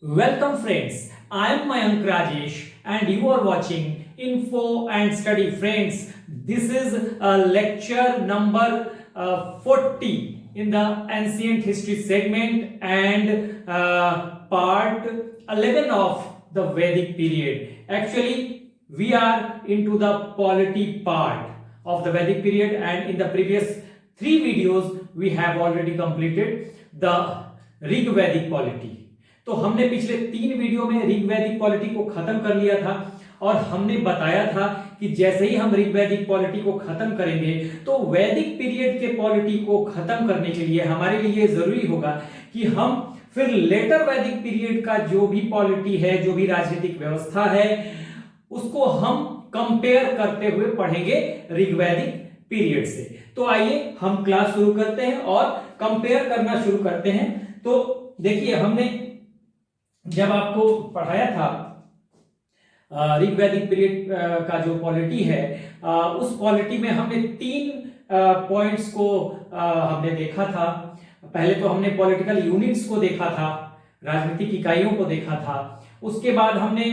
Welcome friends, I am Mayank Rajesh and you are watching Info and Study friends. This is lecture number 40 in the ancient history segment and part 11 of the Vedic period. Actually, we are into the polity part of the Vedic period, and in the previous 3 videos we have already completed the Rig वैदिक polity. तो हमने पिछले 3 video में ऋग वैदिक polity को खत्म कर लिया था और हमने बताया था कि जैसे ही हम ऋग वैदिक पॉलिटी को खत्म करेंगे तो वैदिक पीरियड के पॉलिटी को खत्म करने के लिए हमारे लिए जरूरी होगा कि हम फिर लेटर वैदिक पीरियड का जो भी पॉलिटी है, जो भी राजनीतिक व्यवस्था है, उसको हम कंपेयर करते हुए पढ़ेंगे ऋग वैदिक पीरियड से। तो आइए हम क्लास शुरू करते हैं और कंपेयर करना शुरू करते हैं। तो देखिए, हमने जब आपको पढ़ाया था ऋग वैदिक पीरियड का जो पॉलिटी है, उस पॉलिटी में हमने 3 पॉइंट्स को हमने देखा था। पहले तो हमने पॉलिटिकल यूनिट्स को देखा था, राजनीतिक इकाइयों को देखा था। उसके बाद हमने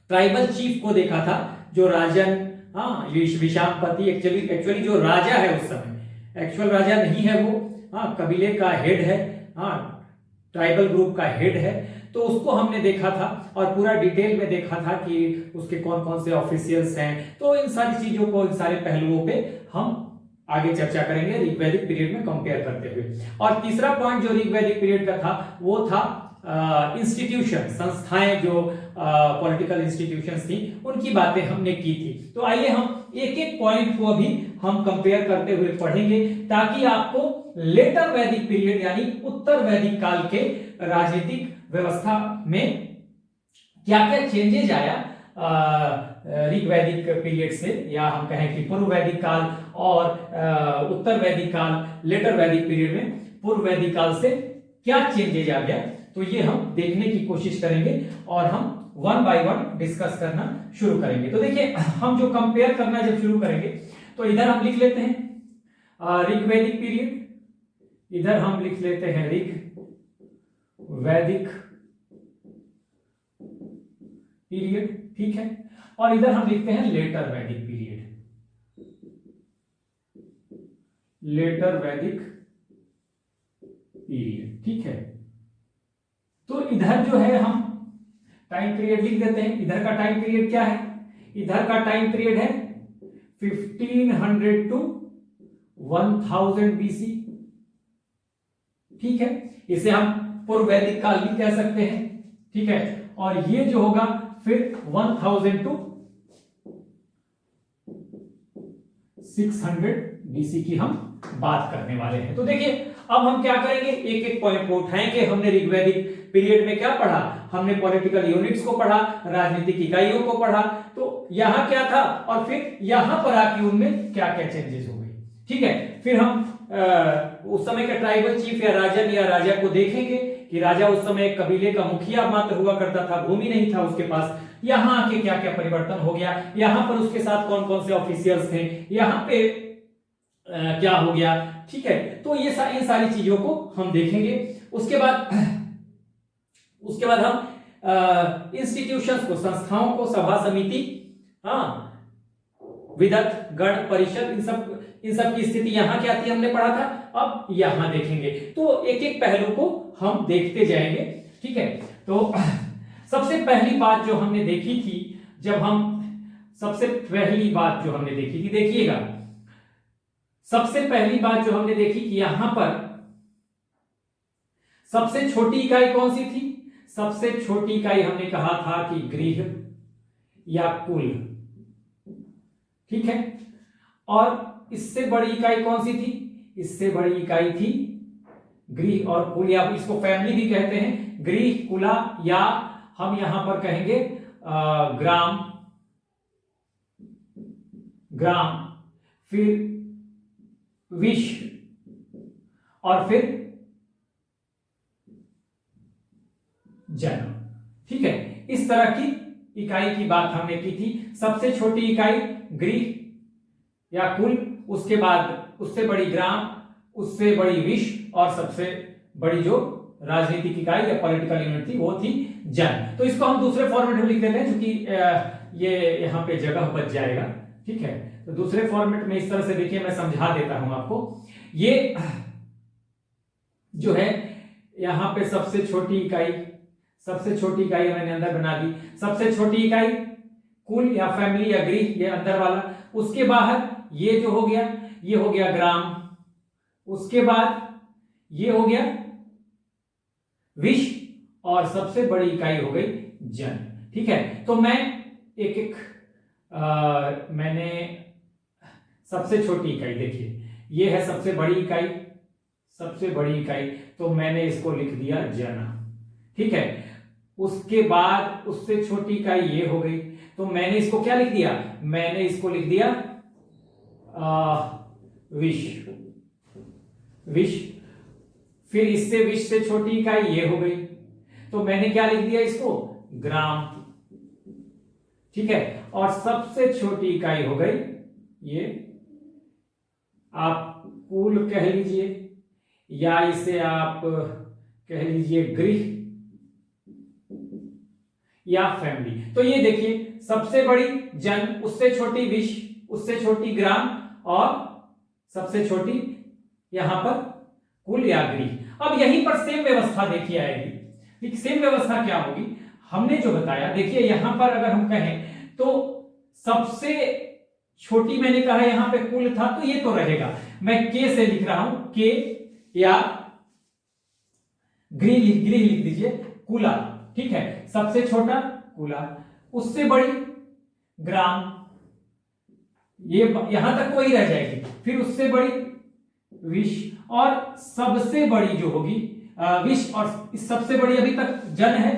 ट्राइबल चीफ को देखा था, जो राजन, विशाखपति, एक्चुअली जो राजा है उस समय, एक्चुअल राजा नहीं है वो, कबीले का हेड है, ट्राइबल ग्रुप का हेड है। तो उसको हमने देखा था और पूरा डिटेल में देखा था कि उसके कौन कौन से ऑफिशियल्स हैं। तो इन सारी चीजों को, इन सारे पहलुओं पे हम आगे चर्चा करेंगे ऋग वैदिक पीरियड में कंपेयर करते हुए। और तीसरा पॉइंट जो ऋग वैदिक पीरियड का था वो था इंस्टीट्यूशन, संस्थाएं, जो पॉलिटिकल इंस्टीट्यूशंस थी, उनकी बातें हमने की थी। तो आइए हम एक एक पॉइंट को अभी हम कंपेयर करते हुए पढ़ेंगे, ताकि आपको लेटर वैदिक पीरियड यानी उत्तर वैदिक काल के राजनीतिक व्यवस्था में क्या क्या चेंजेज आया ऋग वैदिक पीरियड से, या हम कहें कि पूर्व वैदिक काल और उत्तर वैदिक काल, लेटर वैदिक पीरियड में पूर्व वैदिक काल से क्या चेंजेज आ गया। तो ये हम देखने की कोशिश करेंगे और हम 1 बाय 1 डिस्कस करना शुरू करेंगे। तो देखिए, हम जो कंपेयर करना जब शुरू करेंगे तो इधर हम लिख लेते हैं ऋग वैदिक पीरियड, इधर हम लिख लेते हैं ऋग वैदिक पीरियड, ठीक है, और इधर हम लिखते हैं लेटर वैदिक पीरियड, लेटर वैदिक पीरियड, ठीक है। तो इधर जो है हम टाइम पीरियड लिख देते हैं। इधर का टाइम पीरियड क्या है? इधर का टाइम पीरियड है 1500 to 1000 BC, ठीक है। इसे हम पूर्व वैदिक काल भी कह सकते हैं, ठीक है। और ये जो होगा फिर 1000 to 600 BC की हम बात करने वाले हैं। तो देखिए, अब हम क्या करेंगे, एक एक पॉइंट को उठाएंगे। हमने ऋग वैदिक पीरियड में क्या पढ़ा? हमने पॉलिटिकल यूनिट्स को पढ़ा, राजनीतिक इकाइयों को पढ़ा। तो यहां क्या था और फिर यहां पर आके उनमें क्या क्या चेंजेस हो गए, ठीक है। फिर हम उस समय के ट्राइबल चीफ या राजन या राजा को देखेंगे कि राजा उस समय कबीले का मुखिया मात्र हुआ करता था, भूमि नहीं था उसके पास। यहां आके क्या क्या परिवर्तन हो गया, यहां पर उसके साथ कौन कौन से ऑफिशियल्स थे, यहां पे क्या हो गया, ठीक है। तो ये इन सारी चीजों को हम देखेंगे। उसके बाद हम इंस्टीट्यूशंस को, संस्थाओं को, सभा समिति, विदत, गण परिषद, इन सब की स्थिति यहां क्या थी हमने पढ़ा था, अब यहां देखेंगे। तो एक एक पहलू को हम देखते जाएंगे, ठीक है। तो सबसे पहली बात जो हमने देखी थी, देखिएगा, सबसे पहली बात जो हमने देखी कि यहां पर सबसे छोटी इकाई कौन सी थी? सबसे छोटी इकाई हमने कहा था कि गृह या कुल, ठीक है। और इससे बड़ी इकाई कौन सी थी? इससे बड़ी इकाई थी गृह और कुल, या इसको फैमिली भी कहते हैं, गृह, कुला, या हम यहां पर कहेंगे ग्राम, फिर विश्व और फिर जन्म, ठीक है। इस तरह की इकाई की बात हमने की थी। सबसे छोटी इकाई गृह या कुल, उसके बाद उससे बड़ी ग्राम, उससे बड़ी विश्व और सबसे बड़ी जो राजनीतिक इकाई या पॉलिटिकल यूनिट थी वो थी जन। तो इसको हम दूसरे फॉर्मेट में लिख देते हैं, क्योंकि ये यहाँ पे जगह बच जाएगा। ठीक है, तो दूसरे फॉर्मेट में इस तरह से देखिए, मैं समझा देता हूं आपको। ये जो है यहाँ पे सबसे छोटी इकाई मैंने अंदर बना दी। सबसे छोटी इकाई कुल या फैमिली या गृह, ये अंदर वाला। उसके बाहर ये जो हो गया, ये हो गया ग्राम। उसके बाद ये हो गया विश्व, और सबसे बड़ी इकाई हो गई जन। ठीक है, तो मैं एक एक मैंने सबसे छोटी इकाई देखिए, ये है सबसे बड़ी इकाई, तो मैंने इसको लिख दिया जन। ठीक है, उसके बाद उससे छोटी इकाई ये हो गई, तो मैंने इसको क्या लिख दिया, मैंने इसको लिख दिया विश्व। फिर इससे विश्व से छोटी इकाई ये हो गई, तो मैंने क्या लिख दिया इसको, ग्राम। ठीक है, और सबसे छोटी इकाई हो गई ये, आप कुल कह लीजिए या इसे आप कह लीजिए गृह या फैमिली। तो ये देखिए, सबसे बड़ी जन, उससे छोटी विश्व, उससे छोटी ग्राम, और सबसे छोटी यहां पर कुल या गृह। अब यहीं पर सेम व्यवस्था देखिए आएगी। सेम व्यवस्था क्या होगी, हमने जो बताया, देखिए यहां पर अगर हम कहें तो सबसे छोटी मैंने कहा यहां पे कुल था, तो ये तो रहेगा। मैं के से लिख रहा हूं, के या गृह लिख दीजिए, कुला। ठीक है, सबसे छोटा कुला, उससे बड़ी ग्राम, ये यहां तक वही रह जाएगी। फिर उससे बड़ी विश्व, और सबसे बड़ी जो होगी विश्व, और सबसे बड़ी अभी तक जन है।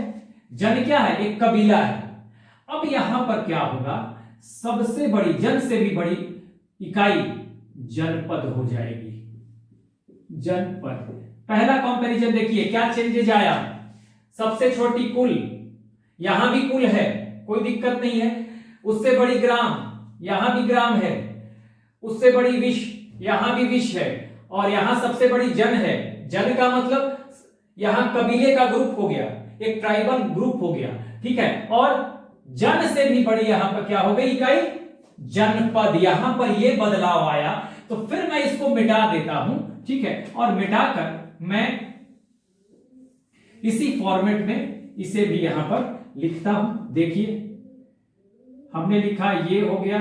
जन क्या है, एक कबीला है। अब यहां पर क्या होगा, सबसे बड़ी जन से भी बड़ी इकाई जनपद हो जाएगी। जनपद, पहला कंपैरिजन देखिए क्या चेंजेज आया। सबसे छोटी कुल, यहां भी कुल है, कोई दिक्कत नहीं है। उससे बड़ी ग्राम, यहां भी ग्राम है। उससे बड़ी विश्व, यहां भी विश्व है। और यहां सबसे बड़ी जन है। जन का मतलब यहां कबीले का ग्रुप हो गया, एक ट्राइबल ग्रुप हो गया। ठीक है, और जन से भी बड़ी यहां पर क्या हो गई इकाई, जनपद। यहां पर यह बदलाव आया, तो फिर मैं इसको मिटा देता हूं। ठीक है, और मिटाकर मैं इसी फॉर्मेट में इसे भी यहां पर लिखता हूं। देखिए हमने लिखा, ये हो गया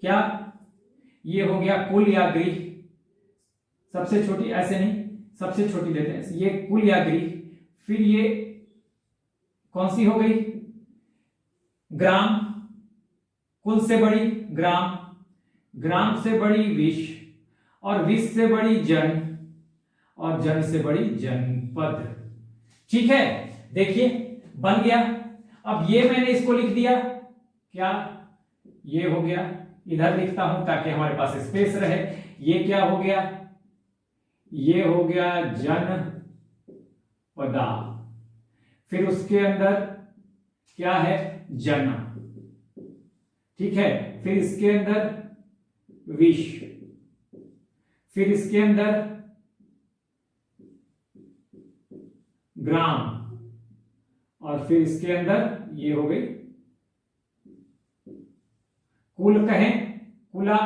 क्या, ये हो गया कुल या गृह। सबसे छोटी, ऐसे नहीं, सबसे छोटी लेते हैं, ये कुल या गृह। फिर ये कौन सी हो गई, ग्राम। कुल से बड़ी ग्राम, ग्राम से बड़ी विश्व, और विश्व से बड़ी जन, और जन से बड़ी जनपद। ठीक है, देखिए बन गया। अब ये मैंने इसको लिख दिया क्या, ये हो गया, इधर लिखता हूं ताकि हमारे पास स्पेस रहे। ये क्या हो गया, ये हो गया जनपदा। फिर उसके अंदर क्या है, जन। ठीक है, फिर इसके अंदर विश्व, फिर इसके अंदर ग्राम, और फिर इसके अंदर ये हो गई कुल कहें, कुला,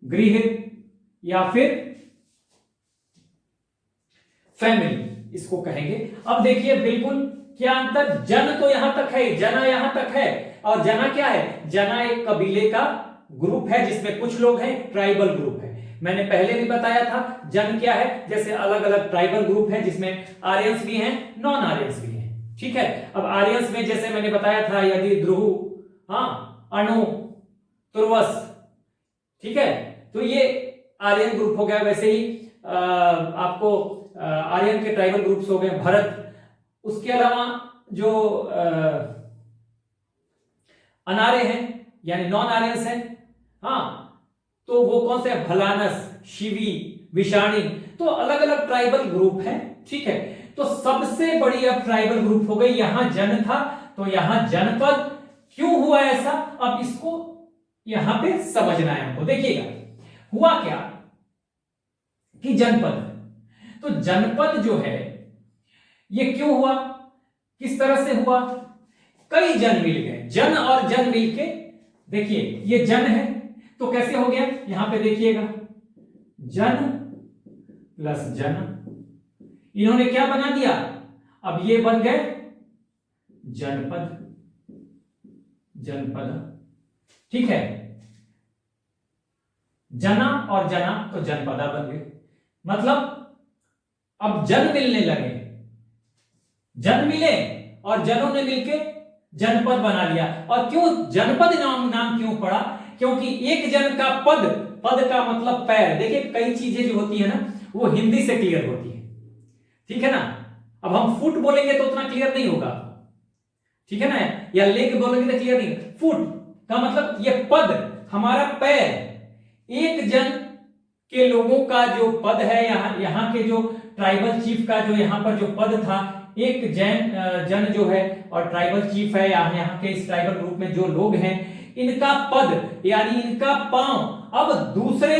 गृह, या फिर फैमिली इसको कहेंगे। अब देखिए बिल्कुल क्या अंतर, जन तो यहां तक है, जना यहां तक है, और जना क्या है, जना एक कबीले का ग्रुप है जिसमें कुछ लोग हैं, ट्राइबल ग्रुप है। मैंने पहले भी बताया था जन क्या है, जैसे अलग अलग ट्राइबल ग्रुप है जिसमें आर्यंस भी हैं, नॉन आर्यंस भी हैं। ठीक है, अब आर्यंस में जैसे मैंने बताया था, यदि ध्रुव, अणु, तुर्वस, ठीक है, तो ये आर्यन ग्रुप हो गया। वैसे ही आपको आर्यन के ट्राइबल ग्रुप्स हो गए, भरत। उसके अलावा जो अनार्य हैं यानी नॉन आर्यंस हैं, तो वो कौन से, भलानस, शिवी, विषाणी, तो अलग अलग ट्राइबल ग्रुप हैं। ठीक है, तो सबसे बड़ी अब ट्राइबल ग्रुप हो गई। यहां जन था तो यहां जनपद। क्यों हुआ ऐसा, अब इसको यहां पे समझना है हमको। देखिएगा हुआ क्या कि जनपद, तो जनपद जो है ये क्यों हुआ, किस तरह से हुआ? कई जन मिल गए, जन और जन मिलके, देखिए ये जन है तो कैसे हो गया, यहां पे देखिएगा जन प्लस जन, इन्होंने क्या बना दिया, अब ये बन गए जनपद, जनपद, ठीक है। जना और जना तो जनपदा बन गए, मतलब अब जन मिलने लगे, जन मिले और जनों ने मिलके जनपद बना लिया। और क्यों जनपद नाम क्यों पड़ा, क्योंकि एक जन का पद, पद का मतलब पैर, देखिए कई चीजें जो होती है ना वो हिंदी से क्लियर होती है, ठीक है ना। अब हम फुट बोलेंगे तो उतना क्लियर नहीं होगा, ठीक है ना, या लेग बोलेंगे तो क्लियर नहीं। फुट का मतलब ये पद, हमारा पैर, एक जन के लोगों का जो पद है, यहाँ के जो ट्राइबल चीफ का जो यहाँ पर जो पद था, एक जन जो है और ट्राइबल चीफ है, यहाँ के इस ट्राइबल ग्रुप में जो लोग हैं, इनका पद यानी इनका पांव अब दूसरे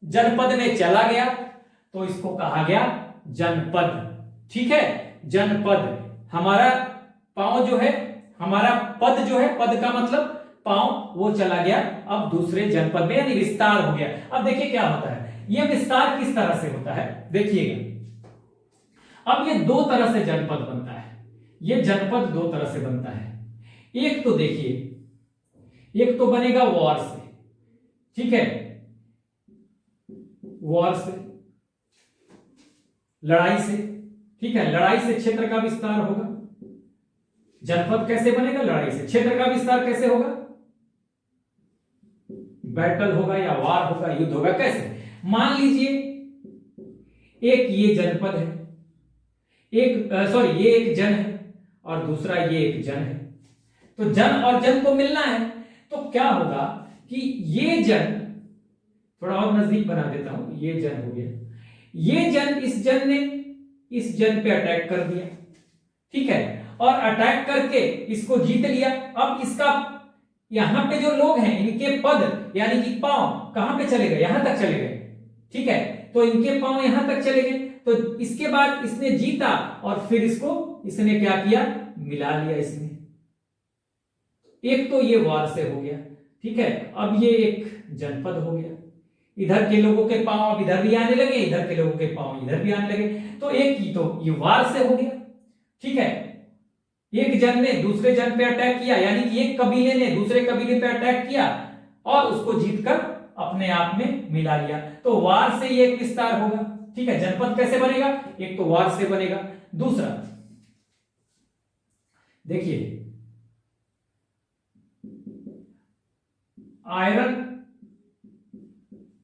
जनपद में चला गया तो इसको कहा गया जनपद, ठीक है। जनपद, हमारा पांव जो है, हमारा पद जो है, पद का मतलब पांव, वो चला गया अब दूसरे जनपद में, यानी विस्तार हो गया। अब देखिए क्या होता है, ये विस्तार किस तरह से होता है, देखिएगा। अब ये दो तरह से जनपद बनता है, ये जनपद दो तरह से बनता है। एक तो देखिए, एक तो बनेगा वॉर से, ठीक है, वॉर से, लड़ाई से, ठीक है, लड़ाई से क्षेत्र का विस्तार होगा। जनपद कैसे बनेगा, लड़ाई से। क्षेत्र का विस्तार कैसे होगा, बैटल होगा या वार होगा, युद्ध होगा, कैसे? मान लीजिए एक ये जनपद है, एक सॉरी ये एक जन है और दूसरा ये एक जन है, तो जन और जन को मिलना है, तो क्या होगा कि ये जन, थोड़ा और नजदीक बना देता हूं, ये जन हो गया, ये जन, इस जन ने इस जन पे अटैक कर दिया, ठीक है, और अटैक करके इसको जीत लिया। अब इसका यहां पे जो लोग हैं, इनके पद यानी कि पांव कहां पे चले गए, यहां तक चले गए, ठीक है, तो इनके पांव यहां तक चले गए, तो इसके बाद इसने जीता और फिर इसको इसने क्या किया, मिला लिया इसने। एक तो ये वार से हो गया, ठीक है। अब ये एक जनपद हो गया, इधर के लोगों के पांव अब इधर भी आने लगे, इधर के लोगों के पांव इधर भी आने लगे, तो एक ही तो ये वार से हो गया, ठीक है। एक जन ने दूसरे जन पे अटैक किया, यानी कि एक कबीले ने दूसरे कबीले पे अटैक किया और उसको जीतकर अपने आप में मिला लिया, तो वार से ये एक विस्तार होगा, ठीक है। जनपद कैसे बनेगा, एक तो वार से बनेगा, दूसरा देखिए आयरन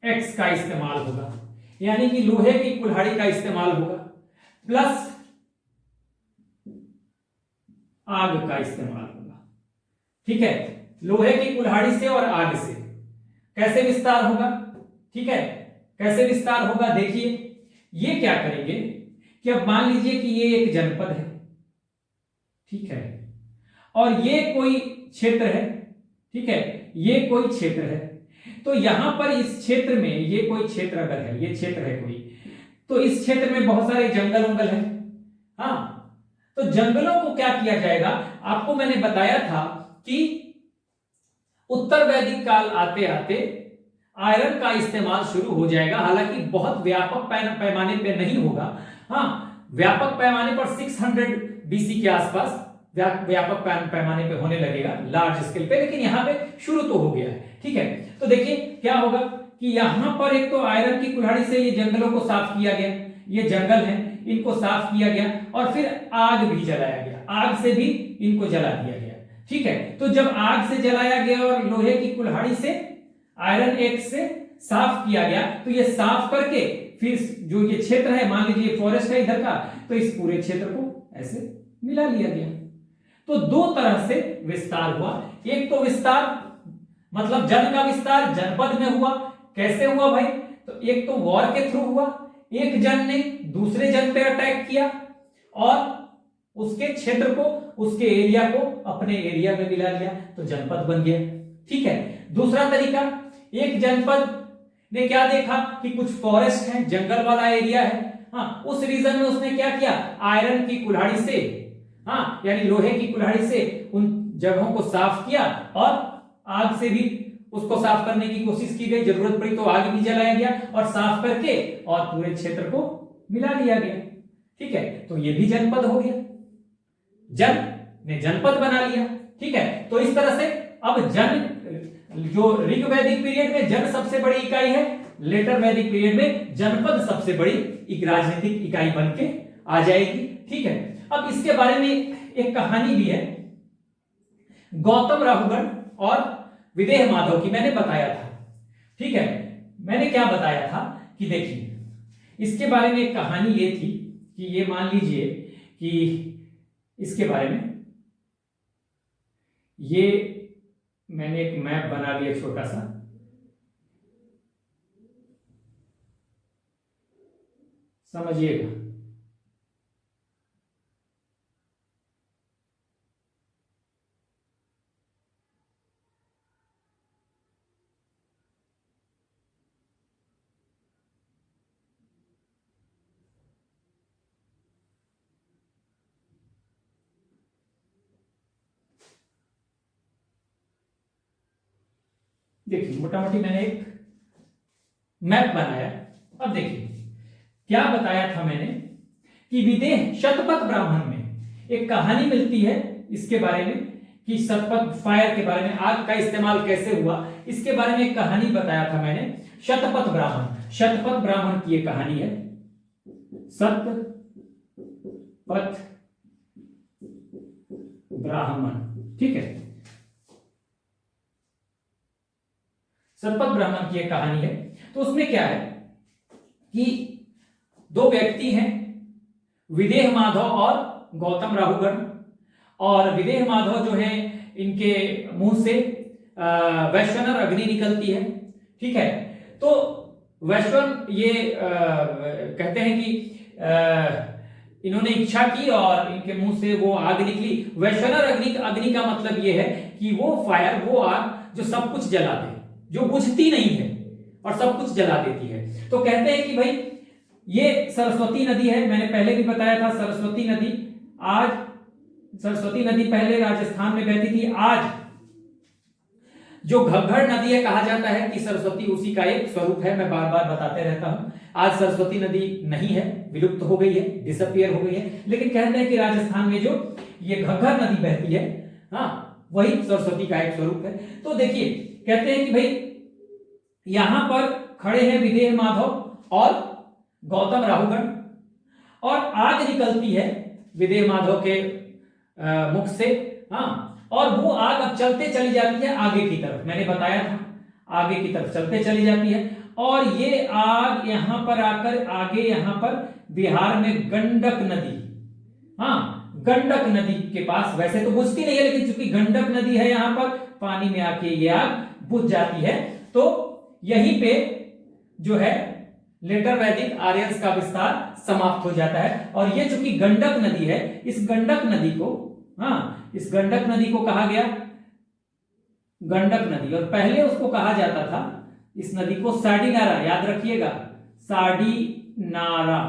एक्स का इस्तेमाल होगा, यानी कि लोहे की कुल्हाड़ी का इस्तेमाल होगा, प्लस आग का इस्तेमाल होगा, ठीक है। लोहे की कुल्हाड़ी से और आग से कैसे विस्तार होगा, ठीक है, कैसे विस्तार होगा, देखिए ये क्या करेंगे कि अब मान लीजिए कि ये एक जनपद है, ठीक है, और ये कोई क्षेत्र है, ठीक है, ये कोई क्षेत्र है, तो यहां पर इस क्षेत्र में, ये कोई क्षेत्र अगर है, ये क्षेत्र है कोई, तो इस क्षेत्र में बहुत सारे जंगल वंगल है, हाँ, तो जंगलों को क्या किया जाएगा, आपको मैंने बताया था कि उत्तर वैदिक काल आते आते आयरन का इस्तेमाल शुरू हो जाएगा, हालांकि बहुत व्यापक पैमाने पे नहीं होगा, हाँ, व्यापक पैमाने पर 600 बीसी के आसपास व्यापक पैमाने पे होने लगेगा, लार्ज स्केल पे, लेकिन यहां पे शुरू तो हो गया है, ठीक है। तो देखिए क्या होगा कि यहां पर एक तो आयरन की कुल्हाड़ी से ये जंगलों को साफ किया गया, ये जंगल है, इनको साफ किया गया और फिर आग भी जलाया गया, आग से भी इनको जला दिया गया, ठीक है। तो जब आग से जलाया गया और लोहे की कुल्हाड़ी से आयरन एक्स से साफ किया गया, तो ये साफ करके फिर जो ये क्षेत्र है, मान लीजिए फॉरेस्ट है इधर का, तो इस पूरे क्षेत्र को ऐसे मिला लिया गया। तो दो तरह से विस्तार हुआ, एक तो विस्तार मतलब जन का विस्तार जनपद में हुआ, कैसे हुआ भाई, तो एक तो वॉर के थ्रू हुआ, एक जन ने दूसरे जन पे अटैक किया और उसके क्षेत्र को, उसके एरिया को अपने एरिया में मिला लिया, तो जनपद बन गया, ठीक है। दूसरा तरीका, एक जनपद ने क्या देखा कि कुछ फॉरेस्ट है, जंगल वाला एरिया है, हाँ, उस रीजन में उसने क्या किया, आयरन की कुल्हाड़ी से, हाँ यानी लोहे की कुल्हाड़ी से उन जगहों को साफ किया और आग से भी उसको साफ करने की कोशिश की गई, जरूरत पड़ी तो आग भी जलाया गया और साफ करके और पूरे क्षेत्र को मिला लिया गया। ठीक है, तो ये भी जनपद हो गया, जन ने जनपद बना लिया। ठीक है, तो इस तरह से अब जन, जो ऋग वैदिक पीरियड में जन सबसे बड़ी इकाई है, लेटर वैदिक पीरियड में जनपद सबसे बड़ी एक राजनीतिक इकाई बन के आ जाएगी। ठीक है, अब इसके बारे में एक कहानी भी है, गौतम राहुगण और विदेह माधव की, मैंने बताया था। ठीक है, मैंने क्या बताया था कि देखिए इसके बारे में एक कहानी ये थी कि ये मान लीजिए कि इसके बारे में ये मैंने एक मैप बना लिया छोटा सा, समझिएगा। देखिए मोटा मोटी मैंने एक मैप बनाया। अब देखिए क्या बताया था मैंने कि विदेह शतपथ ब्राह्मण में एक कहानी मिलती है इसके बारे में कि शतपथ फायर के बारे में, आग का इस्तेमाल कैसे हुआ, इसके बारे में एक कहानी बताया था मैंने, शतपथ ब्राह्मण। शतपथ ब्राह्मण की एक कहानी है, शतपथ ब्राह्मण। ठीक है, शतपथ ब्राह्मण की एक कहानी है। तो उसमें क्या है कि दो व्यक्ति हैं, विदेह माधव और गौतम राहुगण, और विदेह माधव जो है इनके मुंह से वैश्वानर अग्नि निकलती है। ठीक है, तो वैश्वान ये कहते हैं कि इन्होंने इच्छा की और इनके मुंह से वो आग निकली। वैश्वानर अग्नि का मतलब ये है कि वो फायर, वो आग जो सब कुछ जला दे, जो बुझती नहीं है और सब कुछ जला देती है। तो कहते हैं कि भाई ये सरस्वती नदी है, मैंने पहले भी बताया था सरस्वती नदी, आज सरस्वती नदी पहले राजस्थान में बहती थी, आज जो घग्घर नदी है, कहा जाता है कि सरस्वती उसी का एक स्वरूप है, मैं बार बार बताते रहता हूं। आज सरस्वती नदी नहीं है, विलुप्त हो गई है, डिसअपियर हो गई है, लेकिन कहते हैं कि राजस्थान में जो ये घग्घर नदी बहती है, हाँ वही सरस्वती का एक स्वरूप है। तो देखिए कहते हैं कि भाई यहां पर खड़े हैं विदेह माधव और गौतम राहुगण, और आग निकलती है विदेह माधव के मुख से, हाँ, और वो आग अब चलते चली जाती है आगे की तरफ, मैंने बताया था आगे की तरफ चलते चली जाती है, और ये आग यहां पर आकर आगे यहां पर बिहार में गंडक नदी, हाँ गंडक नदी के पास, वैसे तो बुझती नहीं है लेकिन चूंकि गंडक नदी है यहां पर, पानी में आके ये आग बुझ जाती है। तो यहीं पे जो है लेटर वैदिक आर्यंस का विस्तार समाप्त हो जाता है। और ये चूंकि गंडक नदी है, इस गंडक नदी को, हाँ इस गंडक नदी को कहा गया गंडक नदी, और पहले उसको कहा जाता था इस नदी को साडीनारा, याद रखिएगा साडीनारा,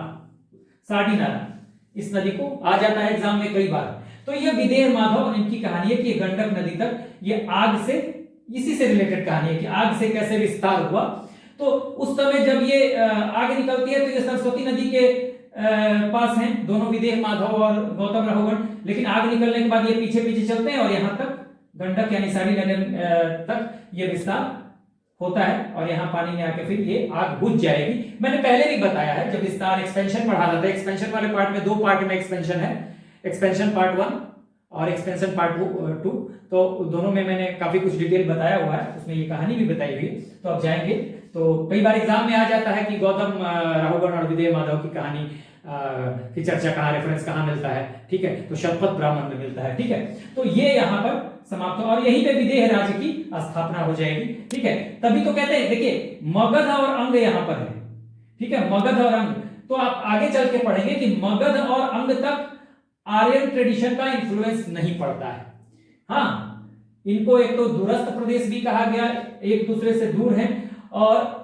साडीनारा, इस नदी को आ जाता है एग्जाम में कई बार। तो ये विदेह माधव और इनकी कहानी है कि ये गंडक नदी तक, ये आग से, इसी से रिलेटेड कहानी है कि आग से कैसे विस्तार हुआ। तो उस समय जब ये आग निकलती है तो ये सरस्वती नदी के पास हैं दोनों, विदेह माधव और गौतम राहुगण, लेकिन आग निकलने के बाद ये पीछे पीछे चलते हैं और यहां तक गंडक यानी साड़ी नदी तक ये विस्तार होता है, और यहाँ पानी में आके फिर ये आग बुझ जाएगी। मैंने पहले भी बताया है जब विस्तार एक्सपेंशन पढ़ा रहा था, एक्सपेंशन वाले पार्ट में दो पार्ट में एक्सपेंशन है, एक्सपेंशन पार्ट 1 और एक्सपेंशन पार्ट 2, तो दोनों में मैंने काफी कुछ डिटेल बताया हुआ है, उसमें ये कहानी भी बताई हुई है। तो अब जाएंगे, तो कई बार एग्जाम में आ जाता है कि गौतम राहुगण और विदेह माधव की कहानी की चर्चा कहाँ, रेफरेंस कहाँ मिलता है, ठीक है, तो शतपथ ब्राह्मण में मिलता है, ठीक है। तो ये यहाँ पर समाप्त हो और यहीं पे विदेह राज्य की स्थापना हो जाएगी, ठीक है। तभी तो कहते हैं, देखिए मगध और अंग यहाँ पर है, ठीक है, मगध और अंग। तो आप आगे चल के पढ़ेंगे कि मगध और अंग तक आर्यन ट्रेडिशन का इंफ्लुएंस नहीं पड़ता है। हाँ, इनको एक तो दूरस्थ प्रदेश भी कहा गया, एक दूसरे से दूर है, और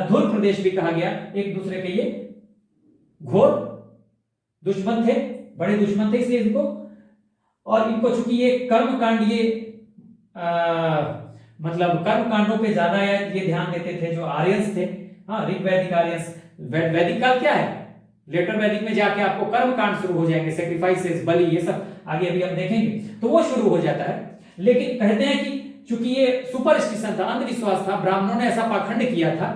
धुर प्रदेश भी कहा गया, एक दूसरे के ये घोर दुश्मन थे, बड़े दुश्मन थे इसलिए इनको, और इनको चूंकि ये कर्म कांड, ये मतलब कर्म कांडों पे ज्यादा ये ध्यान देते थे जो आर्यंस थे। हाँ, ऋग वैदिक आर्यंस। वैदिक काल क्या है, लेटर वैदिक में जाके आपको कर्म कांड शुरू हो जाएंगे, सेक्रीफाइसेस, बलि, ये सब आगे अभी हम देखेंगे, तो वो शुरू हो जाता है। लेकिन कहते हैं कि चूंकि ये सुपरस्टिशन था, अंधविश्वास था, ब्राह्मणों ने ऐसा पाखंड किया था,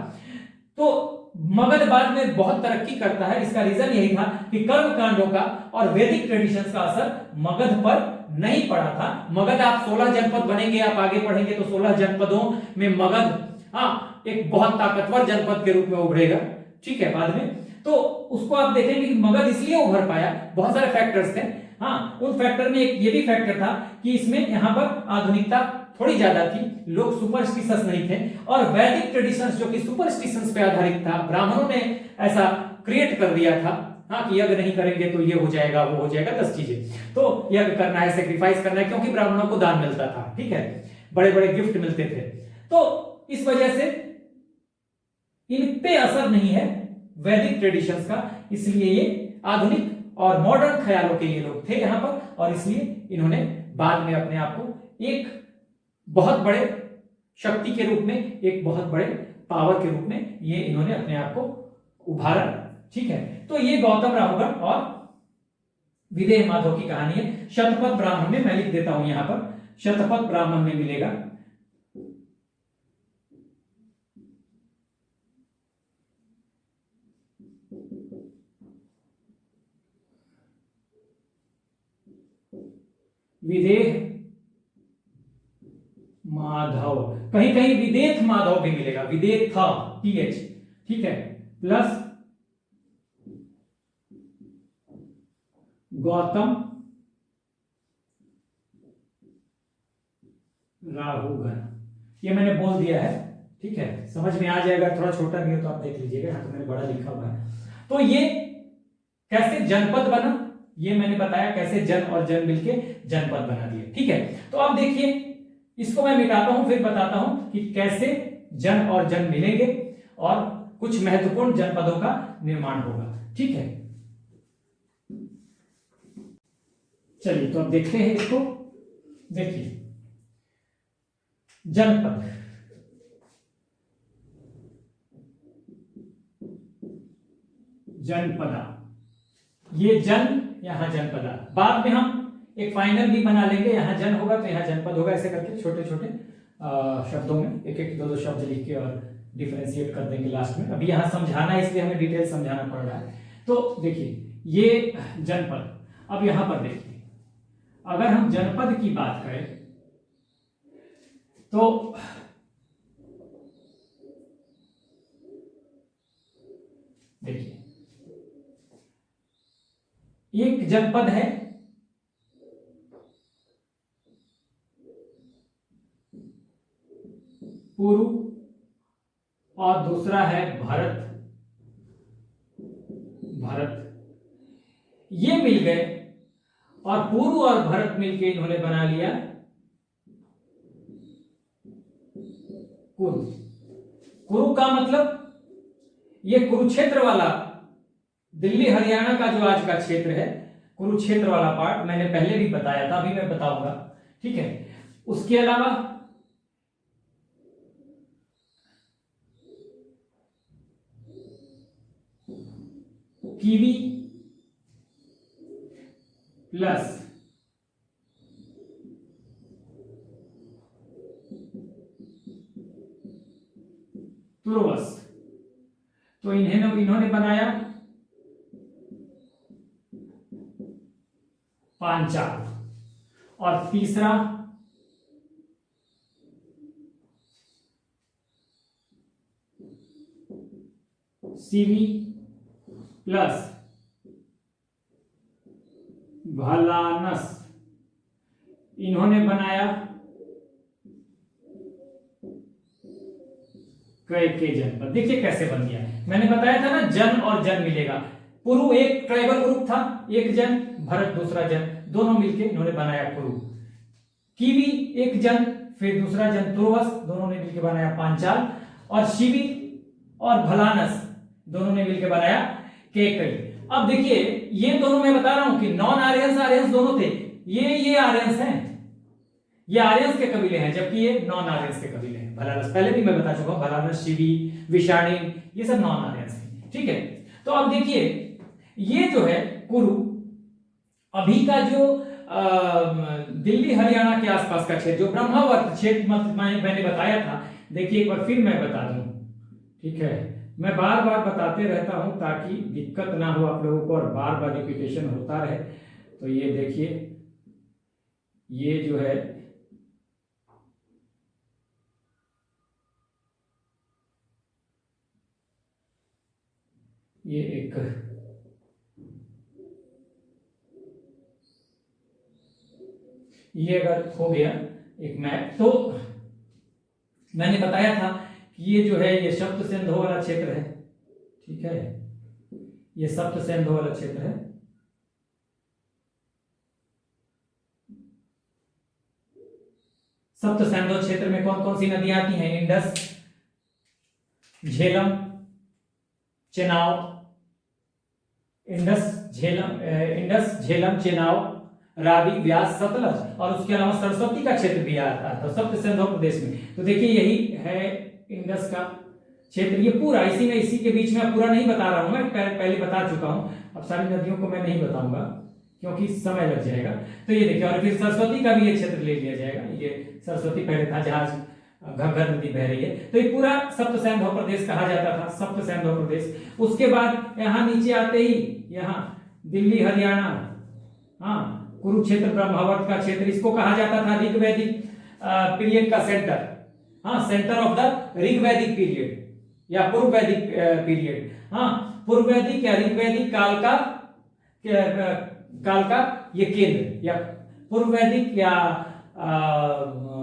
तो मगध बाद में बहुत तरक्की करता है। इसका रीजन यही था कि कर्म कांडों का और वैदिक ट्रेडिशंस का असर मगध पर नहीं पड़ा था। मगध, आप 16 जनपद बनेंगे, आप आगे पढ़ेंगे तो 16 जनपदों में मगध एक बहुत ताकतवर जनपद के रूप में उभरेगा, ठीक है, बाद में। तो उसको आप देखेंगे कि मगध इसलिए उभर पाया, बहुत सारे फैक्टर्स थे। हाँ, उन फैक्टर में एक ये भी फैक्टर था कि इसमें यहाँ पर आधुनिकता थोड़ी ज्यादा थी, लोग सुपरस्टिशंस नहीं थे, और वैदिक ट्रेडिशंस जो कि सुपरस्टिशंस पे आधारित था, ब्राह्मणों ने ऐसा क्रिएट कर दिया था। हाँ, कि यज्ञ नहीं करेंगे तो ये हो जाएगा, वो हो जाएगा, 10 चीजें, तो यज्ञ करना है, सेक्रीफाइस करना है, क्योंकि ब्राह्मणों को दान मिलता था, ठीक है, बड़े बड़े गिफ्ट मिलते थे। तो इस वजह से इन पे असर नहीं है वैदिक ट्रेडिशंस का, इसलिए ये आधुनिक और मॉडर्न ख्यालों के ये लोग थे यहां पर, और इसलिए इन्होंने बाद में अपने आप को एक बहुत बड़े शक्ति के रूप में, एक बहुत बड़े पावर के रूप में ये इन्होंने अपने आप को उभारा, ठीक है। तो ये गौतम राहुगण और विदेह माधव की कहानी है। शतपथ ब्राह्मण में मैं लिख देता हूं यहां पर, शतपथ ब्राह्मण में मिलेगा। विदेह माधव, कहीं कहीं विदेथ माधव भी मिलेगा, विदेथ PH, ठीक है, प्लस गौतम राहुगण, ये मैंने बोल दिया है, ठीक है, समझ में आ जाएगा। थोड़ा छोटा भी हो तो आप देख लीजिएगा, तो मैंने बड़ा लिखा हुआ है। तो ये कैसे जनपद बना, ये मैंने बताया, कैसे जन और जन मिलके जनपद बना दिए, ठीक है। तो अब देखिए, इसको मैं मिटाता हूं, फिर बताता हूं कि कैसे जन और जन मिलेंगे और कुछ महत्वपूर्ण जनपदों का निर्माण होगा, ठीक है। चलिए, तो अब देखते हैं इसको। देखिए, जनपद, जनपदा, ये जन, यहां जनपदा, बाद में हम एक फाइनल भी बना लेंगे, यहां जन होगा तो यहां जनपद होगा, ऐसे करके छोटे छोटे शब्दों में एक एक दो शब्द लिख के और डिफरेंशिएट कर देंगे लास्ट में। अभी यहां समझाना है इसलिए हमें डिटेल समझाना पड़ रहा है। तो देखिए, ये जनपद, अब यहां पर देखिए, अगर हम जनपद की बात करें तो देखिए, एक जनपद है पुरु और दूसरा है भरत, ये मिल गए, और पुरु और भरत मिलके इन्होंने बना लिया कुरु। कुरु का मतलब ये कुरुक्षेत्र वाला, दिल्ली हरियाणा का जो आज का क्षेत्र है, कुरुक्षेत्र वाला पार्ट मैंने पहले भी बताया था, अभी मैं बताऊंगा, ठीक है। उसके अलावा कीवी प्लस तुर्वस, तो इन्होंने बनाया पांचाल, और तीसरा सीवी प्लस भलानस, इन्होंने बनाया के जनपद। देखिए कैसे बन गया, मैंने बताया था ना, जन और जन मिलेगा। पुरु एक ट्राइबल ग्रुप था, एक जन, भरत दूसरा जन, दोनों मिलके इन्होंने बनाया पुरु। कीवी एक जन, फिर दूसरा जन तुर्वस, दोनों ने मिलकर बनाया पांचाल, और शिवी और भलानस दोनों ने मिलकर बनाया केकई। अब देखिए ये दोनों मैं बता रहा हूं कि नॉन आर्यंस आर्यंस दोनों थे, ये आर्यंस हैं, ये आर्यंस के कबीले हैं, जबकि ये नॉन आर्यंस के कबीले हैं। भलारस पहले भी मैं बता चुका हूं, भलारस, शिवी, विषाणी, ये सब नॉन आर्यंस हैं। ठीक है, तो अब देखिए ये जो है कुरु, अभी का जो दिल्ली हरियाणा के आसपास का क्षेत्र, जो ब्रह्मावर्त क्षेत्र मैंने बताया था, देखिए एक बार फिर मैं बता दूं। ठीक है, मैं बार बार बताते रहता हूं ताकि दिक्कत ना हो आप लोगों को और बार बार रिपीटेशन होता रहे। तो ये देखिए, ये जो है ये एक ये अगर हो गया एक मैप, तो मैंने बताया था कि ये जो है ये सप्त सिंधु वाला क्षेत्र है। ठीक है, ये सप्त सिंधु वाला क्षेत्र है। सप्त सिंधु क्षेत्र में कौन कौन सी नदियां आती हैं? इंडस, झेलम, चेनाब, इंडस, झेलम, चेनाब, रावी, व्यास, सतलज, और उसके अलावा सरस्वती का क्षेत्र भी आता है तो सप्त सिंधु प्रदेश में। तो देखिए यही है इंडस का क्षेत्र, ये पूरा इसी के बीच में पूरा नहीं बता रहा हूं मैं, पहले बता चुका हूं। अब सारी नदियों को मैं नहीं बताऊंगा क्योंकि समय लग जाएगा। तो ये देखिए, और फिर सरस्वती का भी ये क्षेत्र ले लिया जाएगा। ये सरस्वती पहले था जहां घग्गर नदी बह रही है, तो ये पूरा सप्त सिंधु प्रदेश कहा जाता था, सप्त सिंधु प्रदेश। उसके बाद यहाँ नीचे आते ही यहाँ दिल्ली हरियाणा, हाँ, कुरुक्षेत्र ब्रह्मावर्त का क्षेत्र, इसको कहा जाता था ऋग्वैदिक पीरियड का सेंटर, हाँ, सेंटर ऑफ द ऋग्वैदिक पीरियड या पूर्व वैदिक पीरियड, हाँ, पूर्व वैदिक या ऋग्वैदिक काल का ये केंद्र, या पूर्व वैदिक या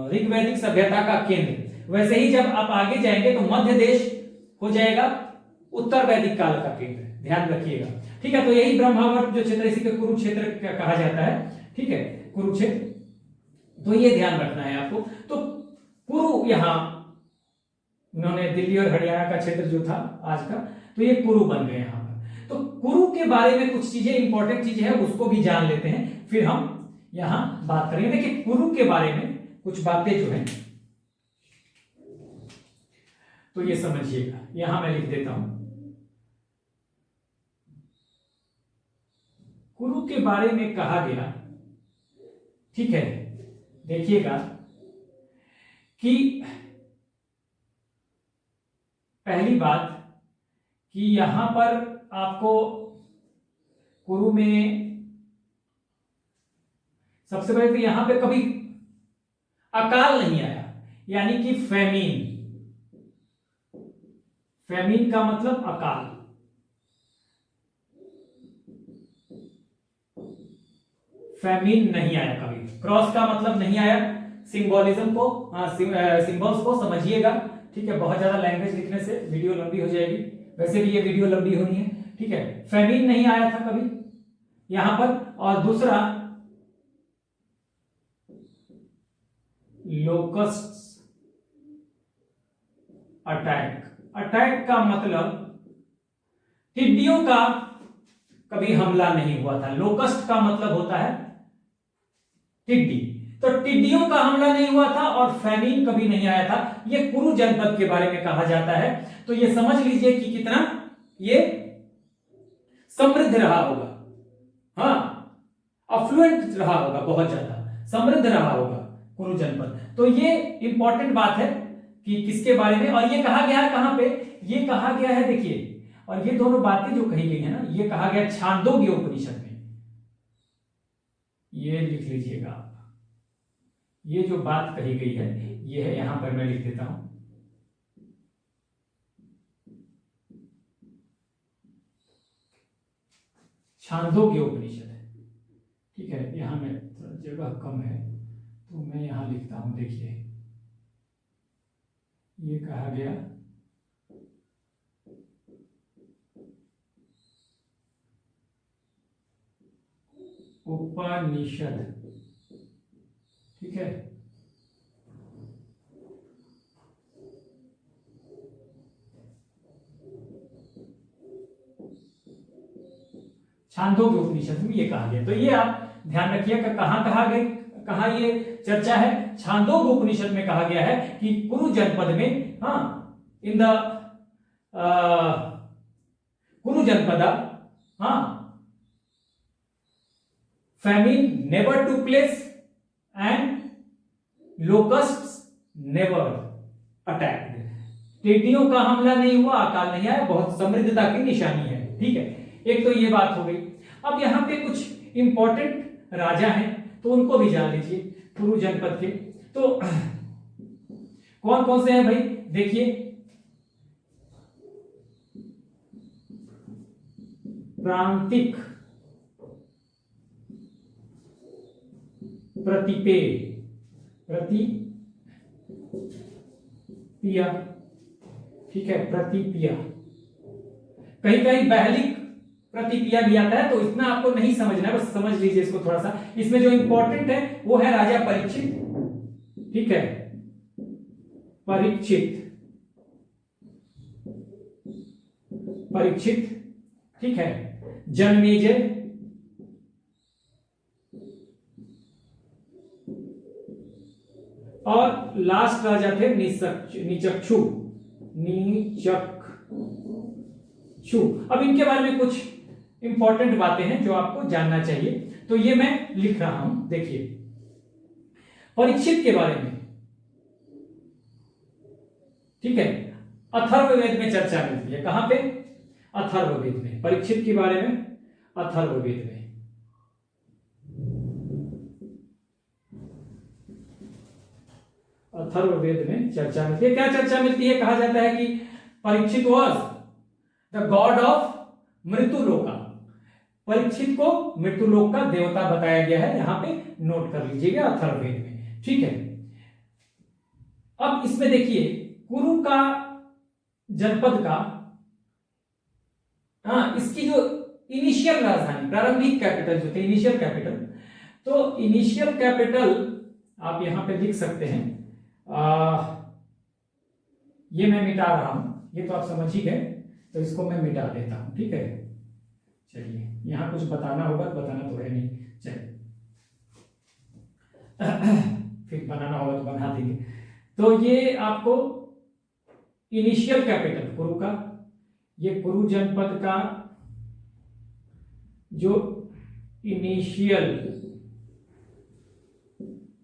ऋग्वैदिक सभ्यता का केंद्र। वैसे ही जब आप आगे जाएंगे तो मध्य देश हो जाएगा उत्तर वैदिक काल का केंद्र, ध्यान रखिएगा। ठीक है, तो यही ब्रह्मावर्त जो क्षेत्र, इसी को कुरुक्षेत्र कहा जाता है। ठीक है, कुरुक्षेत्र, तो ये ध्यान रखना है आपको। तो कुरु, यहां उन्होंने दिल्ली और हरियाणा का क्षेत्र जो था आज का, तो ये कुरु बन गए यहां पर। तो कुरु के बारे में कुछ चीजें, इंपॉर्टेंट चीजें हैं, उसको भी जान लेते हैं, फिर हम यहां बात करेंगे। देखिए कुरु के बारे में कुछ बातें जो हैं तो ये समझिएगा, यहां मैं लिख देता हूं। कुरु के बारे में कहा गया, ठीक है, देखिएगा कि पहली बात कि यहां पर आपको कुरु में सबसे पहले तो यहां पे कभी अकाल नहीं आया, यानी कि फैमीन, फैमीन का मतलब अकाल, फैमीन नहीं आया कभी। क्रॉस का मतलब नहीं आया, सिंबोलिज्म को, सिंबल्स को समझिएगा। ठीक है, बहुत ज्यादा लैंग्वेज लिखने से वीडियो लंबी हो जाएगी, वैसे भी ये वीडियो लंबी होनी है। ठीक है, फैमीन नहीं आया था कभी यहां पर। और दूसरा, लोकस्ट अटैक, अटैक का मतलब टिड्डियों का कभी हमला नहीं हुआ था। लोकस्ट का मतलब होता है टिड्डी, तो टिड्डियों का हमला नहीं हुआ था और फैमीन कभी नहीं आया था। ये कुरु जनपद के बारे में कहा जाता है। तो ये समझ लीजिए कि कितना ये समृद्ध रहा होगा, हाँ, अफ्लुएंट रहा होगा, बहुत ज्यादा समृद्ध रहा होगा कुरु जनपद। तो ये इंपॉर्टेंट बात है कि किसके बारे में, और ये कहा गया है कहां पे, ये कहा गया है, देखिए, और ये दोनों बातें जो कही गई है ना, ये कहा गया छांदोग्य उपनिषद में। ये लिख लीजिएगा आप, ये जो बात कही गई है ये है, यहां पर मैं लिख देता हूं, छांदोग्य उपनिषद है। ठीक है, यहां में थोड़ा जगह कम है तो मैं यहां लिखता हूं। देखिए ये कहा गया उपनिषद, ठीक है, छांदोग्य उपनिषद में ये कहा गया। तो ये आप ध्यान रखिएगा कहाँ कहाँ ये चर्चा है, छांदोग्य उपनिषद में कहा गया है कि कुरु जनपद में, हाँ, इन द कुरु जनपदा, हाँ, famine never took place and locusts never attacked. टिड्डियों का हमला नहीं हुआ, अकाल नहीं आया, बहुत समृद्धता की निशानी है। ठीक है, एक तो ये बात हो गई। अब यहाँ पे कुछ इंपॉर्टेंट राजा हैं तो उनको भी जान लीजिए कुरु जनपद के। तो कौन कौन से हैं भाई, देखिए, प्रांतिक, प्रतिपिया, ठीक है, प्रतिपिया, कहीं कहीं बहलिक प्रतिपिया भी आता है, तो इतना आपको नहीं समझना है, बस समझ लीजिए इसको थोड़ा सा। इसमें जो इंपॉर्टेंट है वो है राजा परीक्षित, ठीक है, परीक्षित, ठीक है, जन्मेजय, और लास्ट राजा थे नीचक्षु। अब इनके बारे में कुछ इंपॉर्टेंट बातें हैं जो आपको जानना चाहिए, तो ये मैं लिख रहा हूं। देखिए, परीक्षित के बारे में, ठीक है, अथर्ववेद में चर्चा मिलती है। कहां पे? अथर्ववेद में। परीक्षित के बारे में अथर्ववेद में। अथर्ववेद में चर्चा मिलती है। क्या चर्चा मिलती है? कहा जाता है कि Parikshit was the god of Mrityuloka. Parikshit को मृत्युलोक का देवता बताया गया है, यहां पे नोट कर लीजिएगा अथर्ववेद में, ठीक है। अब इसमें देखिए, कुरु का जनपद का, हाँ, इसकी जो इनिशियल राजधानी, प्रारंभिक कैपिटल जो थे, इनिशियल कैपिटल, तो इनिशियल कैपिटल आप यहां पे लिख सकते हैं। ये मैं मिटा रहा हूं, ये तो आप समझ ही गए, तो इसको मैं मिटा देता हूं, ठीक है। चलिए, यहां कुछ बताना होगा, बताना तो है नहीं, चलिए फिर बनाना होगा तो बना देंगे। तो ये आपको इनिशियल कैपिटल कुरु का, ये कुरु जनपद का जो इनिशियल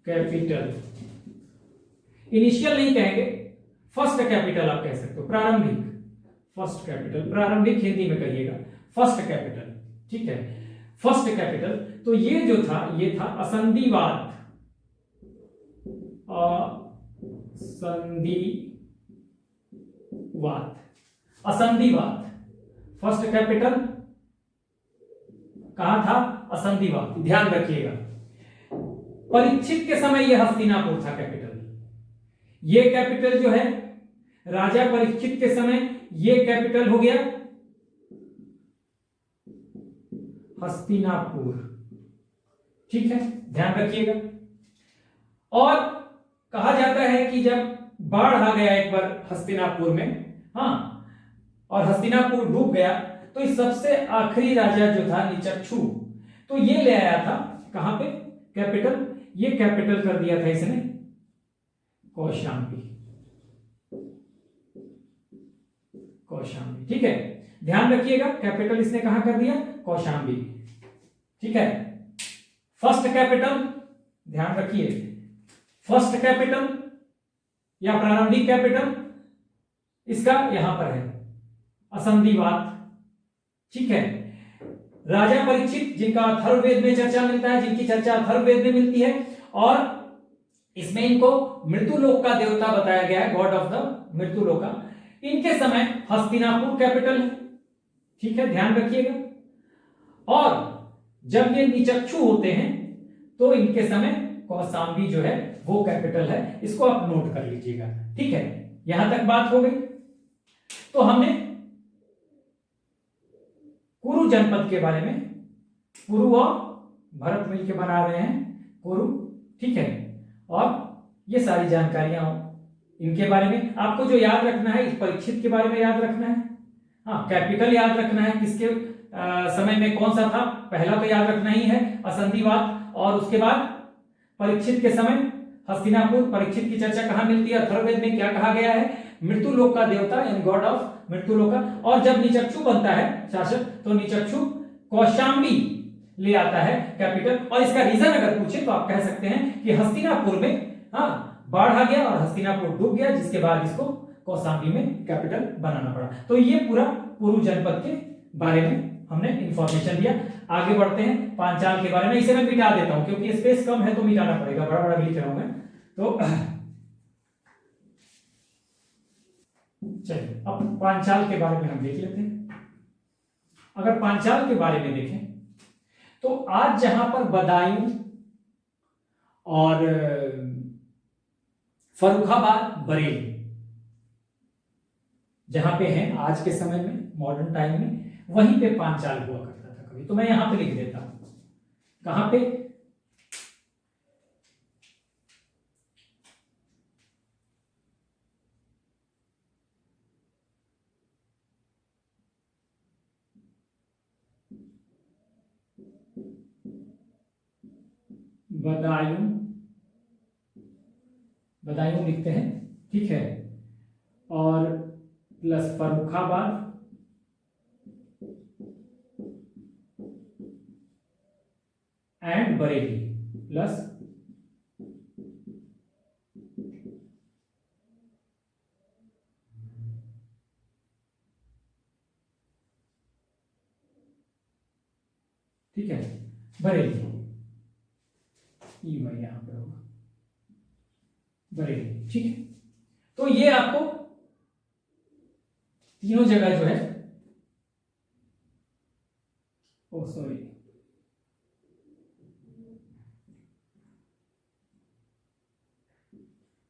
कैपिटल, इनिशियल नहीं कहेंगे, फर्स्ट कैपिटल आप कह सकते हो, प्रारंभिक, फर्स्ट कैपिटल, प्रारंभिक हिंदी में कहिएगा, फर्स्ट कैपिटल, ठीक है, फर्स्ट कैपिटल। तो ये जो था, ये था असंधिवाद, असंधिवाद, फर्स्ट कैपिटल कहां था? असंधिवाद, ध्यान रखिएगा। परीक्षित के समय यह हस्तिनापुर था कैपिटल। ये कैपिटल जो है राजा परीक्षित के समय, ये कैपिटल हो गया हस्तिनापुर, ठीक है, ध्यान रखिएगा। और कहा जाता है कि जब बाढ़ आ गया एक बार हस्तिनापुर में, हाँ, और हस्तिनापुर डूब गया, तो इस सबसे आखिरी राजा जो था नीचक्षु, तो ये ले आया था कहां पे कैपिटल? ये कैपिटल कर दिया था इसने कौशाम्बी, कौशाम्बी, ठीक है, ध्यान रखिएगा, कैपिटल इसने कहां कर दिया? कौशाम्बी, ठीक है। फर्स्ट कैपिटल, ध्यान रखिए, फर्स्ट कैपिटल या प्रारंभिक कैपिटल इसका यहां पर है असंधिवाद, ठीक है। राजा परीक्षित, जिनका अथर्ववेद में चर्चा मिलता है, जिनकी चर्चा अथर्ववेद में मिलती है, और इसमें इनको मृत्युलोक का देवता बताया गया है, गॉड ऑफ द मृत्युलोका। इनके समय हस्तिनापुर कैपिटल है, ठीक है, ध्यान रखिएगा। और जब ये नीचक्षु होते हैं तो इनके समय कौशाम्बी जो है वो कैपिटल है, इसको आप नोट कर लीजिएगा, ठीक है। यहां तक बात हो गई। तो हमने कुरु जनपद के बारे में, कुरु और भरत मिलकर बना रहे हैं कुरु, ठीक है, और ये सारी जानकारियां इनके बारे में आपको जो याद रखना है, इस परीक्षित के बारे में याद रखना है, हाँ, कैपिटल याद रखना है, किसके समय में कौन सा था? पहला तो याद रखना ही है असंधिवात, और उसके बाद परीक्षित के समय हस्तिनापुर। परीक्षित की चर्चा कहाँ मिलती है? अथर्ववेद में क्या कहा गया है? मृत्युलोक का देवता यानी गॉड ऑफ मृत्युलोक का। और जब निचक्षु बनता है शासक तो निचक्षु कौशाम्बी ले आता है कैपिटल। और इसका रीजन अगर पूछे तो आप कह सकते हैं कि हस्तिनापुर में बाढ़ आ गया और हस्तिनापुर डूब गया, जिसके बाद इसको कौशाम्बी में कैपिटल बनाना पड़ा। तो ये पूरा पूर्व जनपद के बारे में हमने इंफॉर्मेशन दिया। आगे बढ़ते हैं पांचाल के बारे में। इसे मैं मिटा देता हूं क्योंकि स्पेस कम है तो मिटाना पड़ेगा, बड़ा बड़ा लिख रहा हूं मैं। तो चलिए अब पांचाल के बारे में हम देख लेते हैं। अगर पांचाल के बारे में देखें तो आज जहां पर बदायूं और फर्रुखाबाद, बरेली जहां पे हैं आज के समय में, मॉडर्न टाइम में, वहीं पे पांचाल हुआ करता था कभी। तो मैं यहां पे लिख देता हूं, कहां पे? बदायूं, बदायूं लिखते हैं, ठीक है, और plus Farrukhabad and Bareilly plus ठीक है बरेली, यहां पर होगा बरेली, ठीक है। तो ये आपको तीनों जगह जो है, ओ सॉरी,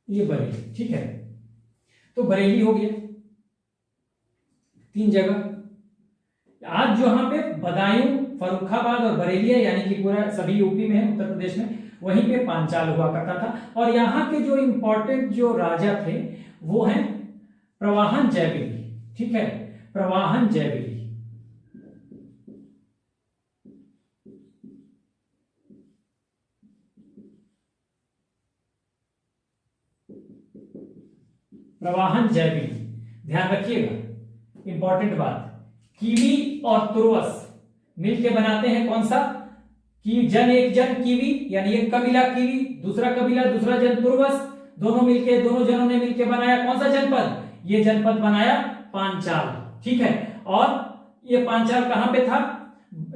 ये बरेली, ठीक है। तो बरेली हो गया, तीन जगह। आज जो यहाँ पे बदायूं, फर्रुखाबाद और बरेली है, यानी कि पूरा सभी यूपी में है, उत्तर प्रदेश में, वहीं पे पांचाल हुआ करता था। और यहाँ के जो इंपॉर्टेंट जो राजा थे वो हैं प्रवाहन जयविली, ठीक है, प्रवाहन जयविली। प्रवाहन जयविली, ध्यान रखिएगा, इंपॉर्टेंट बात। कीवी और तुर्वस मिलके बनाते हैं कौन सा? कि जन, एक जन कीवी यानी एक कबीला कीवी, दूसरा कबीला, दूसरा जन तुर्वस, दोनों मिलके, दोनों जनों ने मिलके बनाया कौन सा जनपद? ये जनपद बनाया पांचाल, ठीक है। और ये पांचाल कहां पे था?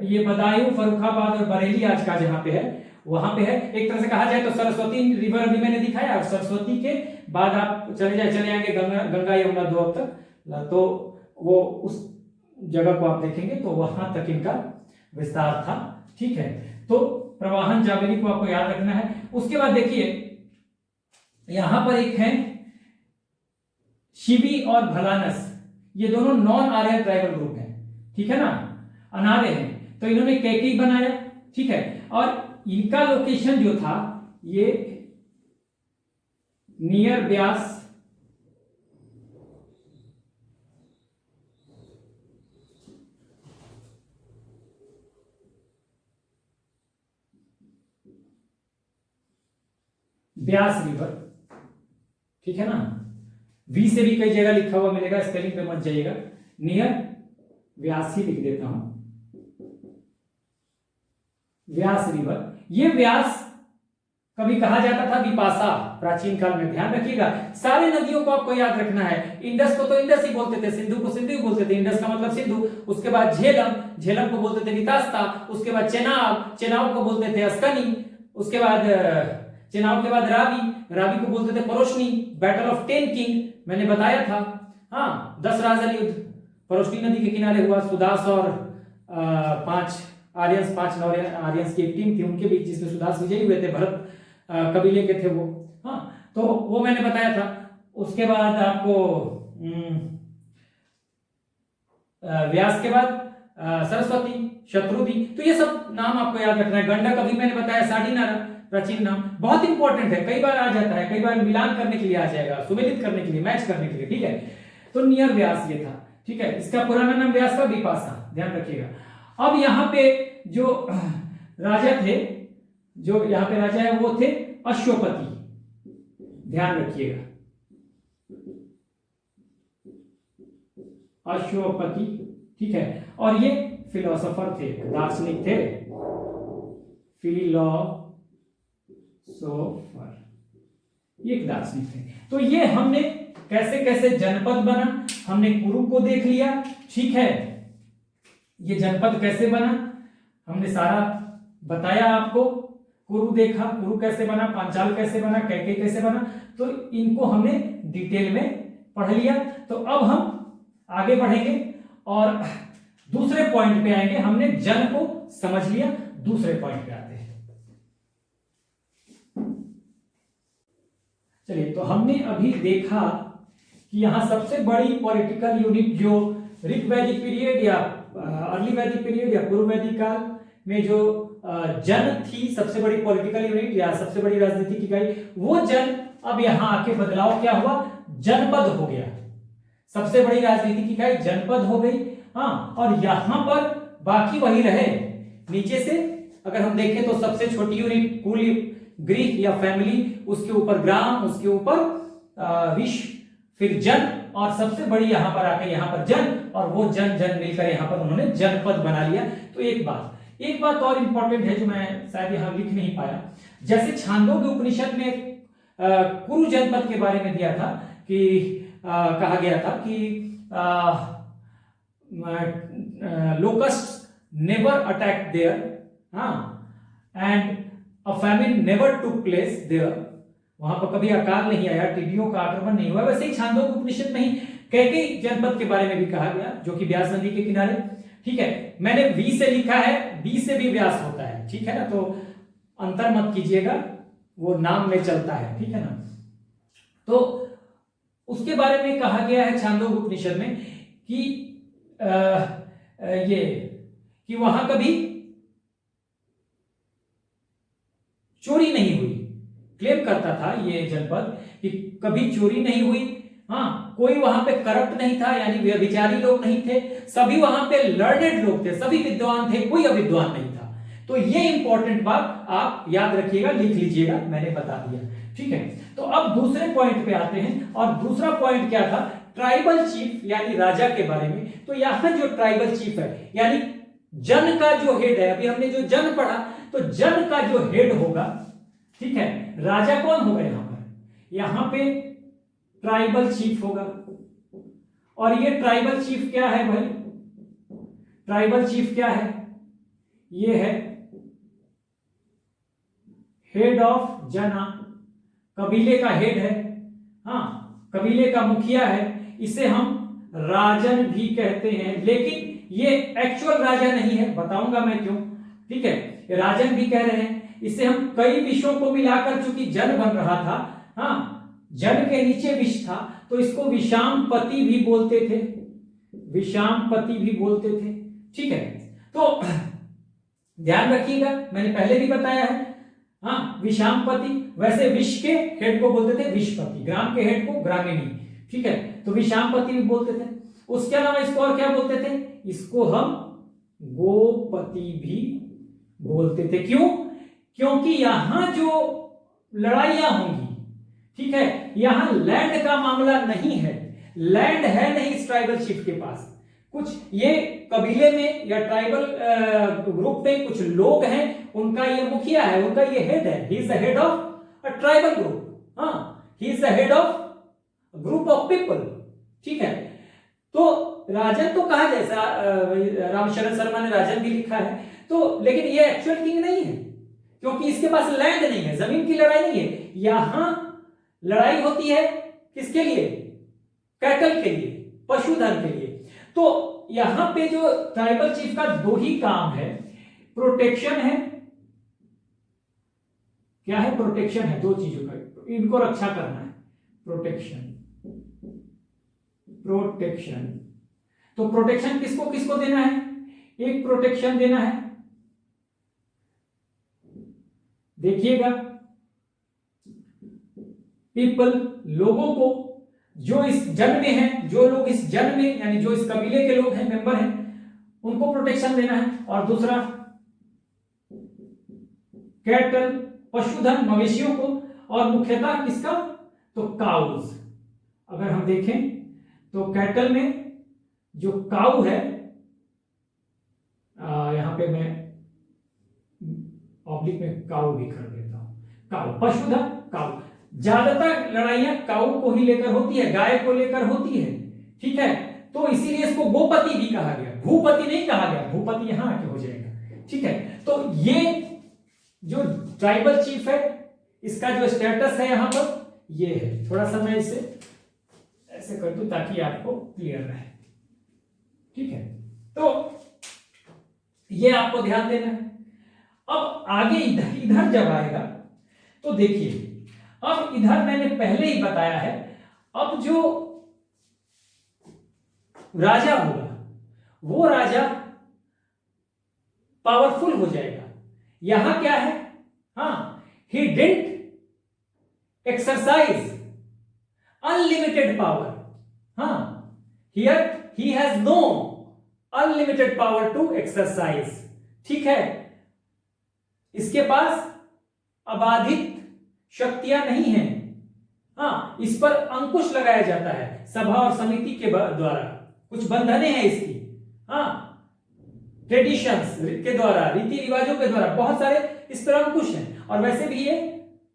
ये बदायूं, फर्रुखाबाद और बरेली आज का जहां पे है वहां पे है। एक तरह से कहा जाए तो सरस्वती रिवर अभी मैंने दिखाया, और सरस्वती के बाद आप चले आएंगे गंगा यमुना दो अब तक, तो वो उस जगह को आप देखेंगे तो वहां तक इनका विस्तार था, ठीक है। तो प्रवाहन जावेली को आपको याद रखना है। उसके बाद देखिए यहां पर एक है शिवी और भलानस, ये दोनों नॉन आर्यन ट्राइबल ग्रुप हैं, ठीक है ना, अनार्य हैं। तो इन्होंने कैकी बनाया, ठीक है। और इनका लोकेशन जो था ये नियर ब्यास, ब्यास रिवर, ठीक है ना। वी से भी कई जगह लिखा हुआ मिलेगा, स्पेलिंग पे मत जाइएगा, नियर व्यास ही लिख देता हूं, व्यास रिवर। ये व्यास कभी कहा जाता था विपाशा प्राचीन काल में, ध्यान रखिएगा। सारे नदियों को आपको याद रखना है। इंडस को तो इंडस ही बोलते थे, सिंधु को सिंधु ही बोलते थे, इंडस का मतलब सिंधु। उसके बाद झेलम, झेलम को बोलते थे वितास्ता। उसके बाद चेनाब, चेनाब को बोलते थे अस्कनी। उसके बाद चेनाब के बाद रावी, रावी को बोलते थे परोशनी। बैटल ऑफ 10 किंग मैंने बताया था, हाँ, 10 राजन युद्ध परोशनी नदी के किनारे हुआ। सुदास और 5 आर्यंस की एक टीम थी उनके बीच, जिसमें सुदास विजयी हुए थे, भरत कबीले के थे वो, हाँ, तो वो मैंने बताया था। उसके बाद आपको व्यास के बाद सरस्वती, शत्रुधि, तो ये सब नाम आपको याद रखना है। गंडक अभी मैंने बताया, साडीनारा प्राचीन नाम, बहुत इंपॉर्टेंट है, कई बार आ जाता है, कई बार मिलान करने के लिए आ जाएगा, सुमेलित करने के लिए, मैच करने के लिए, ठीक है। तो नियर व्यास ये था, ठीक है। इसका पुराना नाम व्यास का विपाशा, ध्यान रखिएगा। अब यहाँ पे जो राजा थे, जो यहाँ पे राजा है वो थे अश्वपति, ध्यान रखिएगा, अश्वपति, ठीक है। और ये फिलोसोफर थे, दार्शनिक थे, फिलोसोफर, ये एक दार्शनिक थे। तो ये हमने कैसे कैसे जनपद बना, हमने कुरु को देख लिया, ठीक है। ये जनपद कैसे बना हमने सारा बताया आपको, कुरु देखा, कुरु कैसे बना, पांचाल कैसे बना, कैकेयी कैसे बना, तो इनको हमने डिटेल में पढ़ लिया। तो अब हम आगे बढ़ेंगे और दूसरे पॉइंट पे आएंगे। हमने जन को समझ लिया, दूसरे पॉइंट पे आते हैं। चलिए, तो हमने अभी देखा कि यहां सबसे बड़ी पॉलिटिकल यूनिट जो ऋग्वैदिक पीरियड या अर्ली वैदिक पीरियड या पूर्व वैदिक काल में जो जन थी, सबसे बड़ी पॉलिटिकल यूनिट या सबसे बड़ी राजनीतिक इकाई, वो जन अब यहां आके बदलाव क्या हुआ, जनपद हो गया। सबसे बड़ी राजनीतिक इकाई जनपद हो गई, हाँ। और यहां पर बाकी वही रहे, नीचे से अगर हम देखें तो सबसे छोटी यूनिट कुल गृह या फैमिली, उसके ऊपर ग्राम, उसके ऊपर विश्व, फिर जन, और सबसे बड़ी यहां पर आके यहां पर जन, और वो जन जन मिलकर यहां पर उन्होंने जनपद बना लिया। तो एक बात और इंपॉर्टेंट है जो मैं शायद यहां लिख नहीं पाया, जैसे छांदोग्य उपनिषद में कुरु जनपद के बारे में दिया था कि कहा गया था कि लोकस्ट नेवर अटैक देयर, हाँ, and a famine never took place there, वहां पर कभी अकाल नहीं आया, टिड्डियों का आक्रमण नहीं हुआ। वैसे ही छांदोग्य उपनिषद में ही कैकेयी जनपद के बारे में भी कहा गया, जो कि व्यास नदी के किनारे, ठीक है। मैंने वी से लिखा है, बी से भी व्यास होता है, ठीक है ना, तो अंतर मत कीजिएगा, वो नाम में चलता है, ठीक है ना। तो उसके बारे में कहा गया है छांदोग्य उपनिषद में कि ये कि वहां कभी चोरी नहीं हुई, क्लेम करता था ये जनपद कि कभी चोरी नहीं हुई, हाँ। कोई वहां पे करप्ट नहीं था, यानी व्यभिचारी लोग नहीं थे, सभी वहां पे लर्नेड लोग थे, सभी विद्वान थे, कोई अविद्वान नहीं था। तो ये इंपॉर्टेंट बात आप याद रखिएगा, लिख लीजिएगा, मैंने बता दिया, ठीक है। तो अब दूसरे पॉइंट पे आते हैं, और दूसरा पॉइंट क्या था, ट्राइबल चीफ यानी राजा के बारे में। तो यहां जो ट्राइबल चीफ है यानी जन का जो हेड है, अभी हमने जो जन पढ़ा, तो जन का जो हेड होगा, ठीक है, राजा कौन होगा यहां पे ट्राइबल चीफ होगा। और ये ट्राइबल चीफ क्या है भाई, ट्राइबल चीफ क्या है, ये है हेड ऑफ जना, कबीले का हेड है, हाँ, कबीले का मुखिया है, इसे हम राजन भी कहते हैं, लेकिन ये एक्चुअल राजा नहीं है, बताऊंगा मैं क्यों, ठीक है। राजन भी कह रहे हैं, इसे हम कई विषयों को मिलाकर, चूंकि जन बन रहा था, हाँ, जन के नीचे विष था, तो इसको विषामपति भी बोलते थे, विषामपति भी बोलते थे, ठीक है। तो ध्यान रखिएगा, मैंने पहले भी बताया है, हाँ, विषामपति। वैसे विष के हेड को बोलते थे विषपति, ग्राम के हेड को ग्रामीणी, ठीक है, तो विषामपति भी बोलते थे। उसके अलावा इसको और क्या बोलते थे, इसको हम गोपति भी बोलते थे। क्यों? क्योंकि यहां जो लड़ाइयां होंगी, ठीक है, यहां लैंड का मामला नहीं है, लैंड है नहीं इस ट्राइबल चीफ के पास। कुछ ये कबीले में या ट्राइबल ग्रुप में कुछ लोग हैं, उनका ये मुखिया है, उनका ये हेड है, he is the head of a tribal group, हाँ, he is the head of group of people, ठीक है। तो राजन तो कहा, जैसा रामशरण शर्मा ने राजन भी लिखा है, तो लेकिन ये एक्चुअल किंग नहीं है, क्योंकि इसके पास लैंड नहीं है, जमीन की लड़ाई नहीं है। यहां लड़ाई होती है किसके लिए, कैटल के लिए, पशुधन के लिए। तो यहां पे जो ट्राइबल चीफ का दो ही काम है, प्रोटेक्शन है, क्या है, प्रोटेक्शन है, दो चीजों का, इनको रक्षा करना है, प्रोटेक्शन, प्रोटेक्शन। तो प्रोटेक्शन किसको किसको देना है, एक प्रोटेक्शन देना है, देखिएगा, पीपल, लोगों को, जो इस जन में हैं, जो लोग इस जन में यानी जो इस कबीले के लोग हैं, मेंबर हैं, उनको प्रोटेक्शन देना है। और दूसरा कैटल, पशुधन, मवेशियों को, और मुख्यतः किसका, तो काउज। अगर हम देखें तो कैटल में जो काऊ है, यहां पे मैं ऑब्लिक में काऊ भी कर देता हूं, काऊ, पशुधन, काऊ। ज्यादातर लड़ाइयां काऊ को ही लेकर होती है, गाय को लेकर होती है, ठीक है। तो इसीलिए इसको गोपति भी कहा गया, भूपति नहीं कहा गया, भूपति यहां आके हो जाएगा, ठीक है। तो ये जो ट्राइबल चीफ है, इसका जो स्टेटस है यहां पर ये है। थोड़ा सा मैं इसे ऐसे कर दूं ताकि आपको क्लियर रहे, ठीक है। तो ये आपको ध्यान देना है। अब आगे इधर जब आएगा तो देखिए, अब इधर मैंने पहले ही बताया है, अब जो राजा होगा वो राजा पावरफुल हो जाएगा। यहां क्या है, हाँ, he didn't exercise unlimited power, हाँ, here he has no unlimited power to exercise, ठीक है। इसके पास अबाधित शक्तियां नहीं हैं, हाँ, इस पर अंकुश लगाया जाता है सभा और समिति के द्वारा, कुछ बंधने हैं इसकी, हाँ, ट्रेडिशंस के द्वारा, रीति रिवाजों के द्वारा बहुत सारे इस पर अंकुश हैं। और वैसे भी ये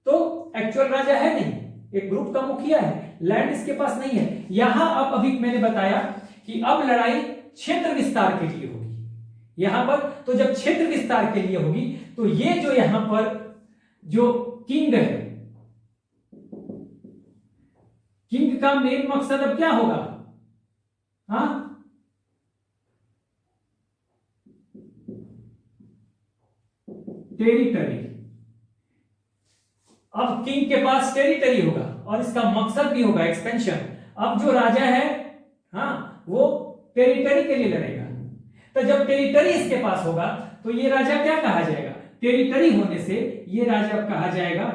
तो एक्चुअल राजा है नहीं, एक ग्रुप का मुखिया है, लैंड इसके पास नहीं है। यहां अब अभी मैंने बताया कि अब लड़ाई क्षेत्र विस्तार के लिए होगी यहां पर। तो जब क्षेत्र विस्तार के लिए होगी तो ये जो यहां पर जो किंग है, किंग का मेन मकसद अब क्या होगा, हाँ, टेरिटरी। अब किंग के पास टेरिटरी होगा और इसका मकसद भी होगा एक्सपेंशन। अब जो राजा है, हाँ, वो टेरिटरी के लिए लड़ेगा। तो जब टेरिटरी इसके पास होगा तो ये राजा क्या कहा जाएगा, टेरिटरी होने से ये राजा कहा जाएगा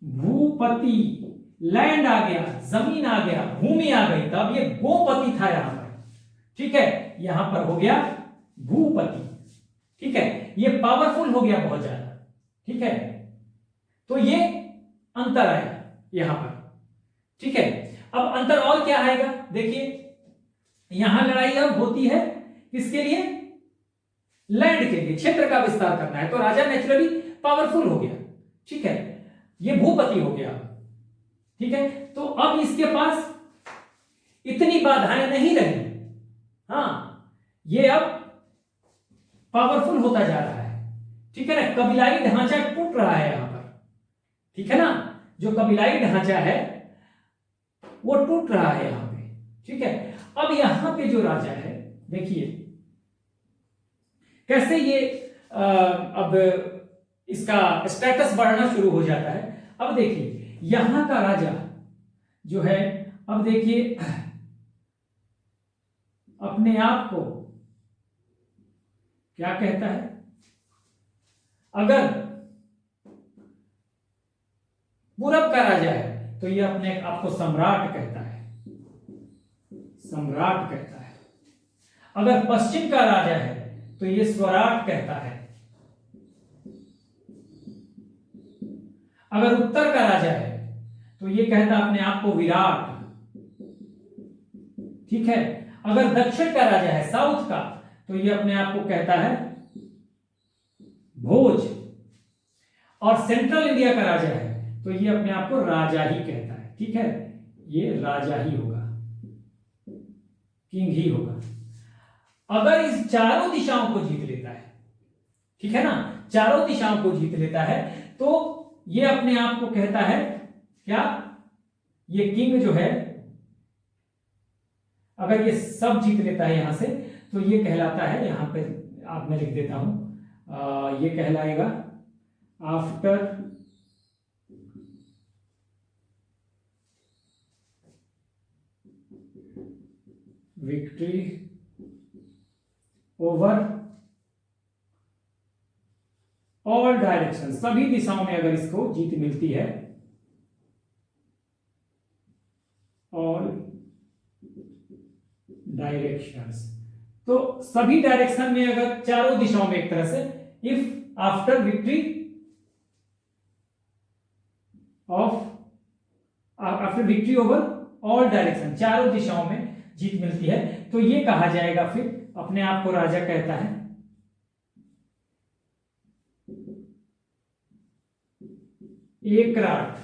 भूपति। लैंड आ गया, जमीन आ गया, भूमि आ गई, तब ये गोपति था यहां पर, ठीक है। यहां पर हो गया भूपति, ठीक है। ये पावरफुल हो गया बहुत ज्यादा, ठीक है। तो ये अंतर आया यहां पर, ठीक है। अब अंतर और क्या आएगा, देखिए, यहां लड़ाई अब होती है किसके लिए, लैंड के लिए, क्षेत्र का विस्तार करना है। तो राजा नेचुरली पावरफुल हो गया, ठीक है, ये भूपति हो गया, ठीक है। तो अब इसके पास इतनी बाधाएं नहीं रही, हाँ, ये अब पावरफुल होता जा रहा है, ठीक है ना। कबीलाई ढांचा टूट रहा है यहां पर, ठीक है ना, जो कबीलाई ढांचा है वो टूट रहा है यहां पे, ठीक है। अब यहां पे जो राजा है, देखिए कैसे ये अब इसका स्टेटस बढ़ना शुरू हो जाता है। अब देखिए यहां का राजा जो है, अब देखिए अपने आप को क्या कहता है, अगर पूरब का राजा है तो ये अपने आप को सम्राट कहता है, सम्राट कहता है। अगर पश्चिम का राजा है तो ये स्वराट कहता है। अगर उत्तर का राजा है तो ये कहता अपने आप को विराट, ठीक है। अगर दक्षिण का राजा है, साउथ का, तो ये अपने आप को कहता है भोज। और सेंट्रल इंडिया का राजा है तो ये अपने आप को राजा ही कहता है, ठीक है, ये राजा ही होगा, किंग ही होगा। अगर इस चारों दिशाओं को जीत लेता है, ठीक है ना, चारों दिशाओं को जीत लेता है, तो ये अपने आप को कहता है क्या, ये किंग जो है, अगर ये सब जीत लेता है यहां से, तो ये कहलाता है, यहां पे आप मैं लिख देता हूं, ये कहलाएगा after victory over all direction, सभी दिशाओं में अगर इसको जीत मिलती है, ऑल डायरेक्शंस, तो सभी डायरेक्शन में अगर चारों दिशाओं में एक तरह से, if after victory over all direction, चारों दिशाओं में जीत मिलती है, तो ये कहा जाएगा, फिर अपने आप को राजा कहता है एकराट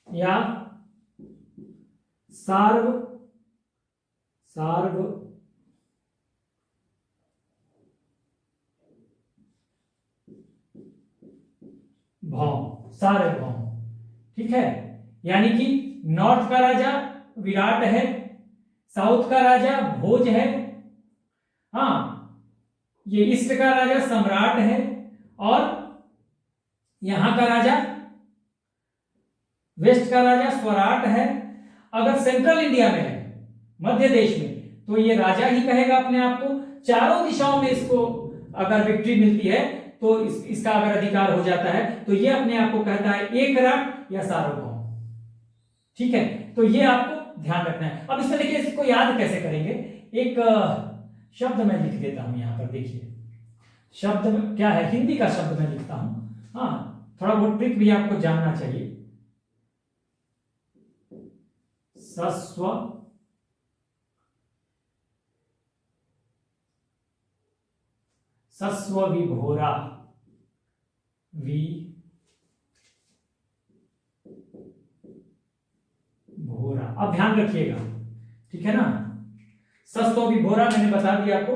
या सार्वभौम। ठीक है, यानी कि नॉर्थ का राजा विराट है, साउथ का राजा भोज है, हाँ, ये ईस्ट का राजा सम्राट है, और यहां का राजा वेस्ट का राजा स्वराट है। अगर सेंट्रल इंडिया में है, मध्य देश में, तो ये राजा ही कहेगा अपने आप को। चारों दिशाओं में इसको अगर विक्ट्री मिलती है तो इसका अगर अधिकार हो जाता है तो ये अपने आप को कहता है एकराट या सार्वभौम। ठीक है, तो ये आपको ध्यान रखना है। अब इसमें देखिए, इसको याद कैसे करेंगे, एक शब्द मैं लिख देता हूं यहां पर, देखिए शब्द क्या है, हिंदी का शब्द मैं लिखता हूं, हाँ, थोड़ा बहुत ट्रिक भी आपको जानना चाहिए। सस्व विभोरा, भोरा। अब ध्यान रखिएगा, ठीक है ना, सस्व विभोरा मैंने बता दिया आपको,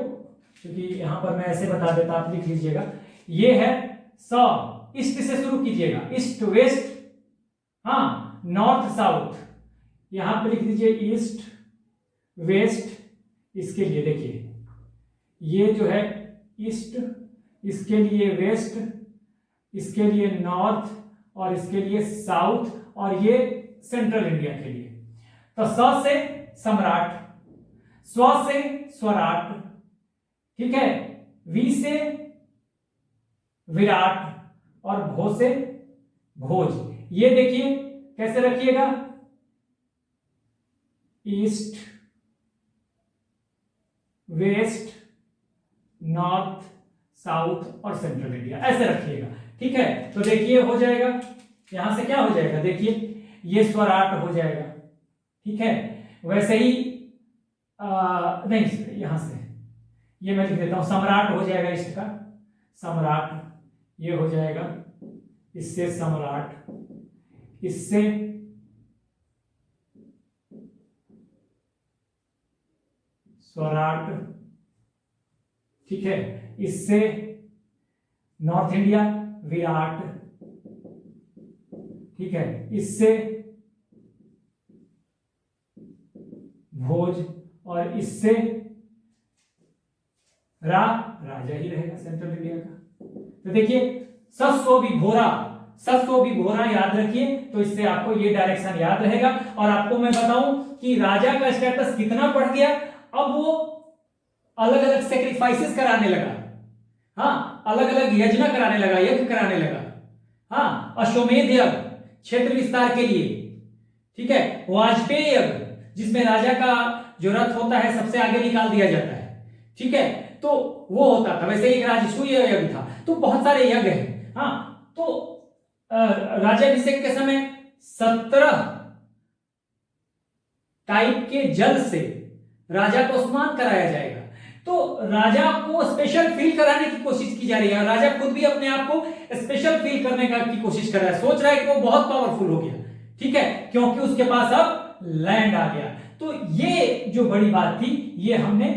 क्योंकि यहां पर मैं ऐसे बता देता, आप लिख लीजिएगा। ये है स, ईस्ट से शुरू कीजिएगा, ईस्ट वेस्ट, हाँ, नॉर्थ साउथ, यहां पर लिख दीजिए ईस्ट वेस्ट। इसके लिए देखिए, ये जो है ईस्ट, इसके लिए वेस्ट, इसके लिए नॉर्थ, और इसके लिए साउथ, और ये सेंट्रल इंडिया के लिए। तो स से सम्राट, स्व से स्वराट, ठीक है, वी से विराट, और भो से भोज। ये देखिए कैसे रखिएगा, ईस्ट वेस्ट नॉर्थ साउथ और सेंट्रल इंडिया, ऐसे रखिएगा। ठीक है, तो देखिए हो जाएगा, यहां से क्या हो जाएगा, देखिए ये स्वराट हो जाएगा। ठीक है, वैसे ही नहीं, यहां से ये मैं लिख देता हूं, सम्राट हो जाएगा, ईस्ट का सम्राट, ये हो जाएगा, इससे सम्राट, इससे स्वराट, ठीक है, इससे नॉर्थ इंडिया विराट, ठीक है, इससे भोज, और इससे राजा ही रहेगा सेंट्रल इंडिया का। तो देखिए सस्व विभोरा, सस्व विभोरा याद रखिए, तो इससे आपको ये डायरेक्शन याद रहेगा। और आपको मैं बताऊं कि राजा का स्टेटस कितना बढ़ गया, अब वो अलग अलग सेक्रीफाइसेस कराने लगा, हाँ, अलग अलग यज्ञ कराने लगा, यज्ञ कराने लगा, हाँ, अश्वमेध यज्ञ क्षेत्र विस्तार के लिए, ठीक है, वाजपेयी यज्ञ जिसमें राजा का जो रथ होता है सबसे आगे निकाल दिया जाता है, ठीक है, तो वो होता था। वैसे एक राजसूय यज्ञ था, तो बहुत सारे यज्ञ हैं, हाँ। तो राजाभिषेक के समय 17 टाइप के जल से राजा को स्नान कराया जाएगा। तो राजा को स्पेशल फील कराने की कोशिश की जा रही है, राजा खुद भी अपने आप को स्पेशल फील करने की कोशिश कर रहा है, सोच रहा है कि वो बहुत पावरफुल हो गया, ठीक है, क्योंकि उसके पास अब लैंड आ गया। तो ये जो बड़ी बात थी, ये हमने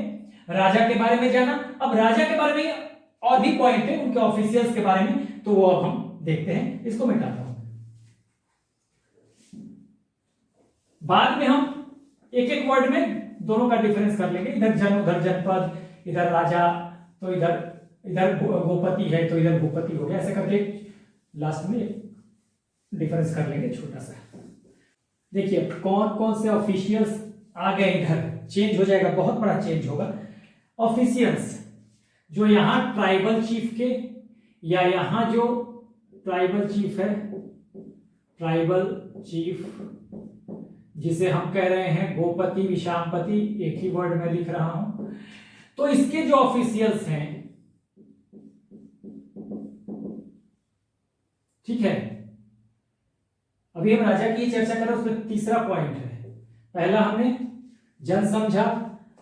राजा के बारे में जाना। अब राजा के बारे में और भी पॉइंट है उनके ऑफिशियल्स के बारे में, तो वो अब हम देखते हैं। इसको मिटाता हूं, बाद में हम एक एक वर्ड में दोनों का डिफरेंस कर लेंगे, इधर जन उधर जनपद, इधर राजा, तो इधर गोपति है तो इधर भूपति हो गया, ऐसे करके लास्ट में डिफरेंस कर लेंगे छोटा सा। देखिए कौन कौन से ऑफिशियल्स आ गए, इधर चेंज हो जाएगा, बहुत बड़ा चेंज होगा। ऑफिशियल्स जो यहां ट्राइबल चीफ के, या यहां जो ट्राइबल चीफ है, ट्राइबल चीफ जिसे हम कह रहे हैं गोपति विषामपति, एक ही वर्ड में लिख रहा हूं, तो इसके जो ऑफिशियल्स हैं, ठीक है, अभी हम राजा की चर्चा कर रहे हैं, उसमें तीसरा पॉइंट है। पहला हमने जन समझा,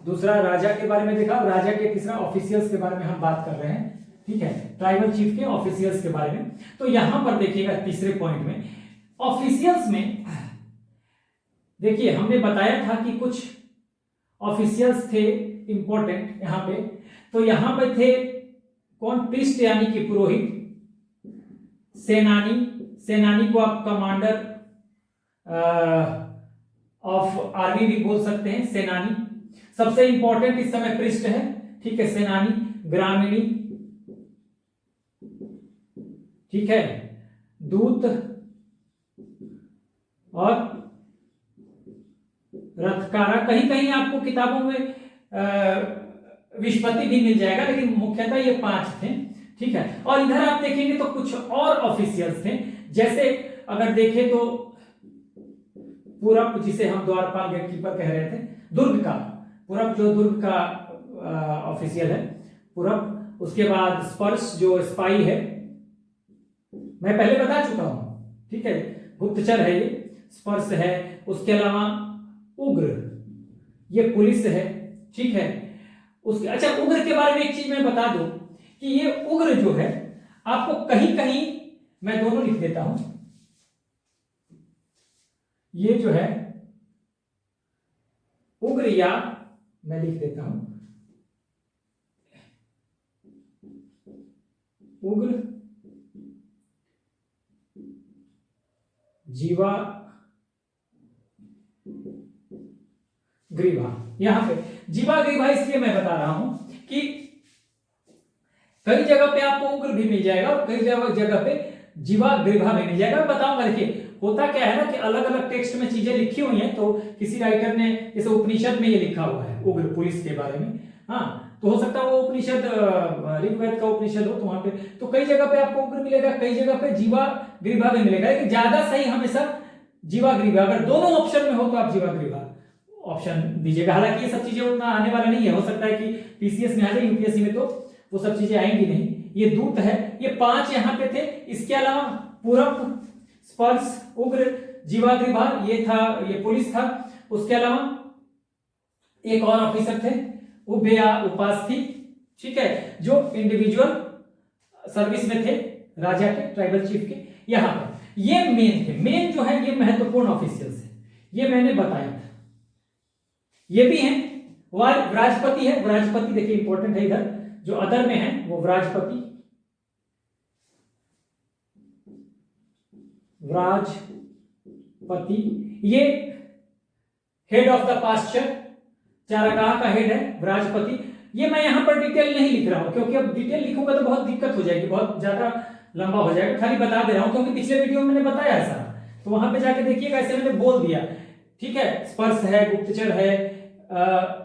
दूसरा राजा के बारे में देखा, राजा के तीसरा ऑफिशियल्स के बारे में हम बात कर रहे हैं, ठीक है, ट्राइबल चीफ के ऑफिशियल्स के बारे में। तो यहां पर देखिएगा तीसरे पॉइंट में ऑफिशियल्स में देखिए हमने बताया था कि कुछ ऑफिशियल्स थे इंपॉर्टेंट यहां पे। तो यहां पे थे कौन? प्रीस्ट यानी कि पुरोहित, सेनानी, सेनानी को आप कमांडर ऑफ आर्मी भी बोल सकते हैं, सेनानी। सबसे इंपॉर्टेंट इस समय प्रीस्ट है, ठीक है, सेनानी, ग्रामीणी, ठीक है, दूत और रथकारा। कहीं कहीं आपको किताबों में विस्पति भी मिल जाएगा, लेकिन मुख्यतः ये 5 थे, ठीक है। और इधर आप देखेंगे तो कुछ और ऑफिशियल्स थे, जैसे अगर देखें तो पूरब, जिसे हम द्वारपाल गेटकीपर कह रहे थे, दुर्ग का पूरब, जो दुर्ग का ऑफिशियल है पूरब। उसके बाद स्पर्श जो स्पाई है, मैं पहले बता चुका हूं, ठीक है, गुप्तचर है ये, स्पर्श है। उसके अलावा उग्र, ये पुलिस है, ठीक है। उसके अच्छा, उग्र के बारे में एक चीज मैं बता दूं कि ये उग्र जो है आपको कहीं कहीं, मैं दोनों लिख देता हूं, ये जो है उग्र, या मैं लिख देता हूं उग्र, जीवा ग्रीवा। यहां पे जीवा ग्रीवा इसलिए मैं बता रहा हूं कि कई जगह पे आपको उग्र भी मिल जाएगा और कई जगह पे जीवा ग्रीवा भी मिल जाएगा। बताऊंगा। देखिए होता क्या है ना कि अलग अलग टेक्स्ट में चीजें लिखी हुई हैं, तो किसी राइटर ने जैसे उपनिषद में ये लिखा हुआ है उग्र पुलिस के बारे में, हाँ, तो हो सकता है वो उपनिषद ऋग्वेद का उपनिषद हो, तो वहां पे तो कई जगह पे आपको उग्र मिलेगा, कई जगह पे जीवा ग्रीवा भी मिलेगा, लेकिन ज्यादा सही हमेशा जीवा ग्रीवा। अगर दोनों ऑप्शन में हो तो आप जीवा ग्रीवा ऑप्शन दीजिएगा। हालांकि ये सब चीजें उतना आने वाला नहीं है, हो सकता है कि पीसीएस में आ जाए, यूपीएससी में तो वो सब चीजें आएंगी नहीं। ये दूत है, ये 5 यहाँ पे थे। इसके अलावा पूरब, स्पर्श, उग्र, जीवा ग्रीवा, ये था, ये पुलिस था। उसके अलावा एक और ऑफिसर थे, उभय या उपास्थि, ठीक है, जो इंडिविजुअल सर्विस में थे राजा के, ट्राइबल चीफ के। यहां पर ये मेन थे, मेन जो है ये महत्वपूर्ण ऑफिशियल्स है, ये मैंने बताया था। ये भी हैं, व्राजपति है, व्राजपति देखिए इंपॉर्टेंट है, इधर जो अदर में है वो व्राजपति, व्राजपति, ये हेड ऑफ द पास्चर, चारागाह का हेड है व्राजपति। ये मैं यहां पर डिटेल नहीं लिख रहा हूं, क्योंकि अब डिटेल लिखूंगा तो बहुत दिक्कत हो जाएगी, बहुत ज्यादा लंबा हो जाएगा। खाली बता दे रहा हूं क्योंकि पिछले वीडियो में मैंने बताया है सारा, तो वहां पे जाके देखिएगा, ऐसे मैंने बोल दिया, ठीक है। स्पर्श है, गुप्तचर है,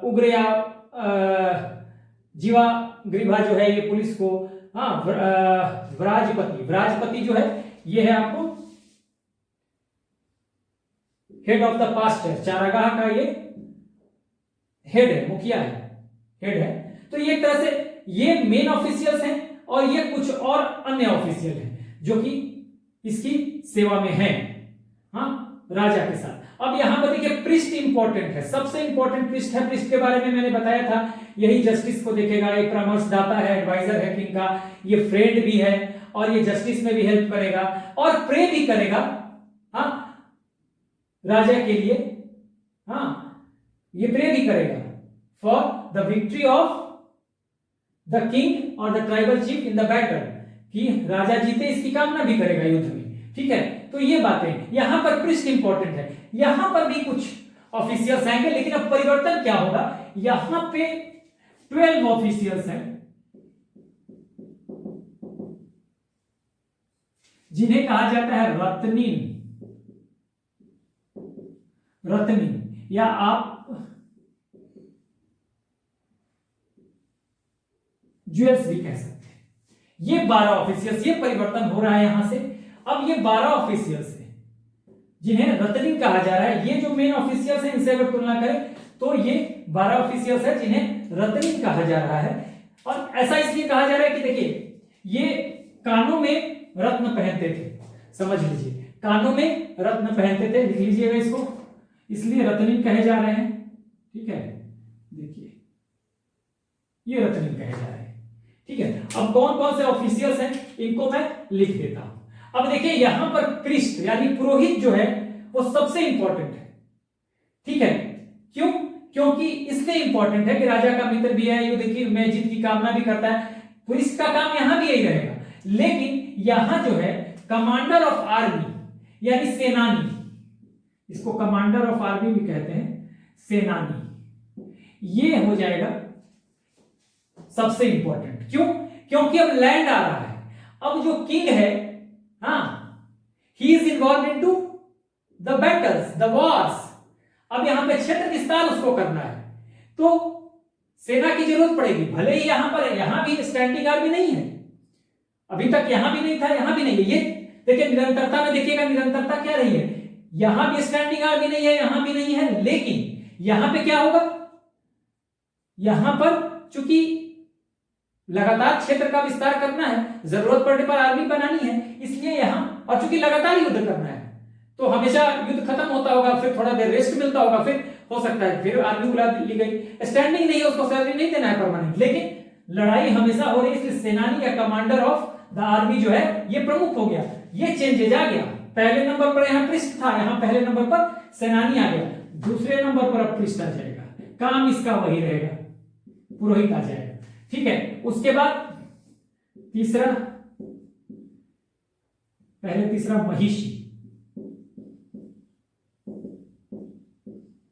उग्र या जीवा ग्रीवा जो है ये पुलिस को, हाँ, व्राजपति, व्राजपति जो है ये है आपको हेड ऑफ द पास्चर, चारागाह का ये हेड है, मुखिया है, हेड है। तो ये एक तरह से ये मेन ऑफिशियल्स हैं और ये कुछ और अन्य ऑफिशियल हैं जो कि इसकी सेवा में हैं, हाँ, राजा के साथ। अब यहां पर देखिए प्रिस्ट इंपॉर्टेंट है, सबसे इंपॉर्टेंट प्रिस्ट है। प्रिस्ट के बारे में मैंने बताया था, यही जस्टिस को देखेगा, एक परामर्शदाता है, एडवाइजर है किंग का, ये फ्रेंड भी है और ये जस्टिस में भी हेल्प करेगा और प्रे भी करेगा, हाँ, राजा के लिए, हाँ, ये प्रे भी करेगा for the victory of the king और the tribal chief in the battle, कि राजा जीते इसकी कामना भी करेगा युद्ध में, ठीक है। तो ये बातें यहां पर प्रिस्ट इंपॉर्टेंट है। यहां पर भी कुछ ऑफिशियल्स आएंगे, लेकिन अब परिवर्तन क्या होगा, यहां पे 12 ऑफिशियल्स हैं जिन्हें कहा जाता है रत्नीन, रत्नीन, या आप ज्वेल्स भी कह सकते हैं। ये 12 ऑफिशियल्स, ये परिवर्तन हो रहा है यहां से। अब ये 12 ऑफिशियल्स हैं जिन्हें रत्नीन कहा जा रहा है। ये जो मेन ऑफिशियल्स हैं इनसे अगर तुलना करें तो ये 12 ऑफिशियल्स है जिन्हें रत्निन कहा जा रहा है। और ऐसा इसलिए कहा जा रहा है कि देखिए ये कानों में रत्न पहनते थे, समझ लीजिए, कानों में रत्न पहनते थे, लिख लीजिएगा इसको, इसलिए रत्निन कहे जा रहे हैं। ठीक है, देखिए ये रत्निन कहे जा रहे हैं। ठीक है, अब कौन कौन से ऑफिशियल्स हैं इनको मैं लिख देता हूं। अब देखिए यहां पर पृष्ठ यानी पुरोहित जो है वो सबसे इंपॉर्टेंट है। ठीक है, क्यों? क्योंकि इसलिए इंपॉर्टेंट है कि राजा का मित्र भी है, युद्ध की में जीत की कामना भी करता है, पृष्ठ का काम यहां भी यही रहेगा। लेकिन यहां जो है कमांडर ऑफ आर्मी यानी सेनानी, इसको कमांडर ऑफ आर्मी भी कहते हैं, सेनानी, ये हो जाएगा सबसे इंपॉर्टेंट। क्यों? क्योंकि अब लैंड आ रहा है, अब जो किंग है, हाँ, he is involve into the battles, the Wars. अब यहां पे क्षेत्र विस्तार उसको करना है, तो सेना की जरूरत पड़ेगी। भले ही यहां भी स्टैंडिंग आर्मी नहीं है, अभी तक यहां भी नहीं था, यहां भी नहीं है। ये देखिए निरंतरता में देखिएगा, निरंतरता क्या रही है, यहां भी स्टैंडिंग आर्मी नहीं है, यहां भी नहीं है, लेकिन यहां पे क्या होगा, यहां पर चूंकि लगातार क्षेत्र का विस्तार करना है, जरूरत पड़ने पर आर्मी बनानी है, इसलिए यहां, और चूंकि लगातार युद्ध करना है तो हमेशा युद्ध खत्म होता होगा, फिर थोड़ा देर रेस्ट मिलता होगा, फिर हो सकता है फिर आर्मी बुला ली गई। स्टैंडिंग नहीं है, उसको सैलरी नहीं देना है परमानेंट, लेकिन लड़ाई हमेशा हो रही है, इसलिए सेनानी या कमांडर ऑफ द आर्मी जो है ये प्रमुख हो गया, ये चेंजेज आ गया। पहले नंबर पर यहां पृष्ठ था, यहां पहले नंबर पर सेनानी आ गया, दूसरे नंबर पर अब पृष्ठ आ जाएगा, काम इसका वही रहेगा, पुरोहित आ जाएगा। ठीक है, उसके बाद तीसरा, पहले तीसरा महिषी,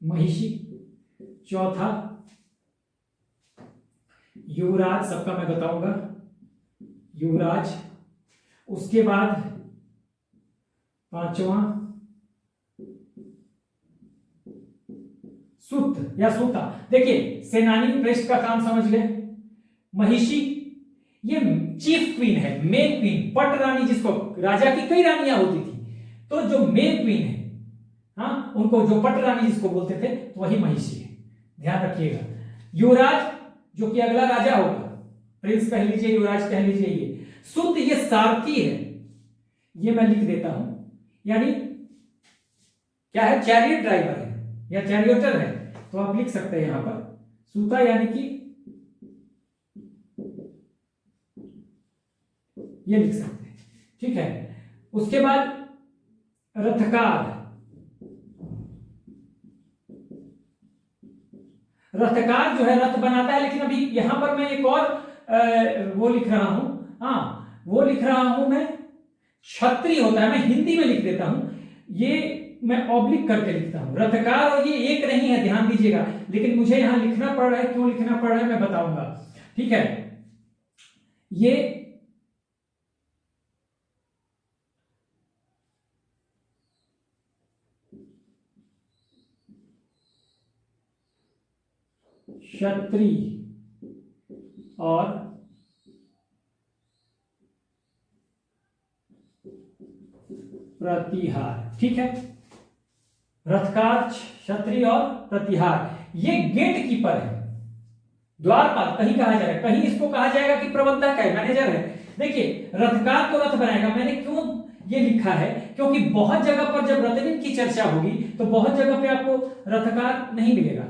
महिषी, चौथा युवराज, सबका मैं बताऊंगा, युवराज, उसके बाद पांचवा सुत या सूता। देखिए सेनानी पृष्ठ का काम समझ गए। महिषी ये चीफ क्वीन है, मेन क्वीन, पट रानी, जिसको राजा की कई रानियां होती थी, तो जो मेन क्वीन है, हाँ, उनको जो पट रानी जिसको बोलते थे, तो वही महिषी है, ध्यान रखिएगा। युवराज जो कि अगला राजा होगा, प्रिंस कह लीजिए, युवराज कह लीजिए। ये सुत ये सारथी है, ये मैं लिख देता हूं, यानी क्या है, चैरियट ड्राइवर है या चैरियटर है, तो आप लिख सकते हैं यहां पर सूता, यानी कि ये लिख सकते हैं। ठीक है, उसके बाद रथकार, रथकार जो है रथ बनाता है, लेकिन अभी यहां पर मैं एक और वो लिख रहा हूं, हाँ वो लिख रहा हूं मैं, छत्री होता है, मैं हिंदी में लिख देता हूं, ये मैं ऑब्लिक करके लिखता हूं, रथकार, और ये एक नहीं है, ध्यान दीजिएगा, लेकिन मुझे यहां लिखना पड़ रहा है, क्यों लिखना पड़ रहा है मैं बताऊंगा। ठीक है, ये क्षत्रिय और प्रतिहार। ठीक है, रथकार, क्षत्रिय और प्रतिहार, ये गेट कीपर है, द्वारपाल कहीं कहा जाएगा, कहीं इसको कहा जाएगा कि प्रबंधक है, मैनेजर है। देखिए रथकार तो रथ बनाएगा, मैंने क्यों ये लिखा है, क्योंकि बहुत जगह पर जब रत्निन की चर्चा होगी तो बहुत जगह पे आपको रथकार नहीं मिलेगा,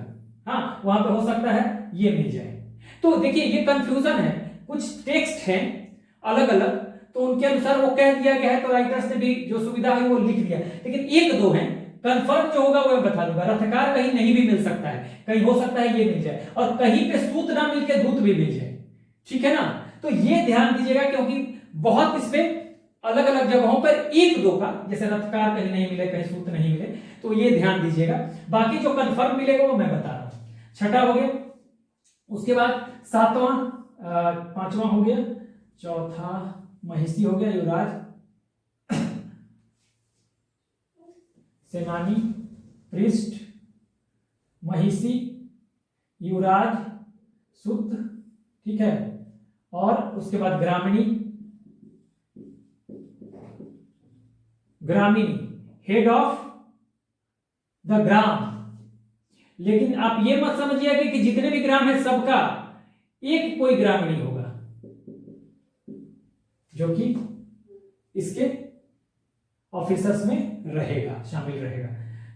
हाँ वहां पे हो सकता है ये मिल जाए। तो देखिए ये कंफ्यूजन है, कुछ टेक्स्ट हैं अलग अलग, तो उनके अनुसार वो कह दिया गया है, तो राइटर्स ने भी जो सुविधा है वो लिख दिया, लेकिन एक दो हैं, कंफर्म जो होगा वो मैं बता दूंगा। रथकार कहीं नहीं भी मिल सकता है, कहीं हो सकता है ये मिल जाए, और कहीं पे सूत ना मिलके दूत भी मिल जाए। ठीक है ना, तो ये ध्यान दीजिएगा, क्योंकि बहुत इसमें अलग अलग जगहों पर एक दो का, जैसे रथकार कहीं नहीं मिले, कहीं सूत नहीं मिले, तो ये ध्यान दीजिएगा। बाकी जो कंफर्म मिलेगा वो मैं बता रहा हूं। छठा हो गया, उसके बाद सातवां, पांचवा हो गया, चौथा महिषी हो गया, युवराज, सेनानी, पृष्ठ, महिषी, युवराज, सुत, ठीक है, और उसके बाद ग्रामिणी, ग्रामिणी हेड ऑफ द ग्राम, लेकिन आप ये मत समझिए कि जितने भी ग्राम है सबका एक कोई ग्रामीणी होगा जो कि इसके ऑफिसर्स में रहेगा, शामिल रहेगा।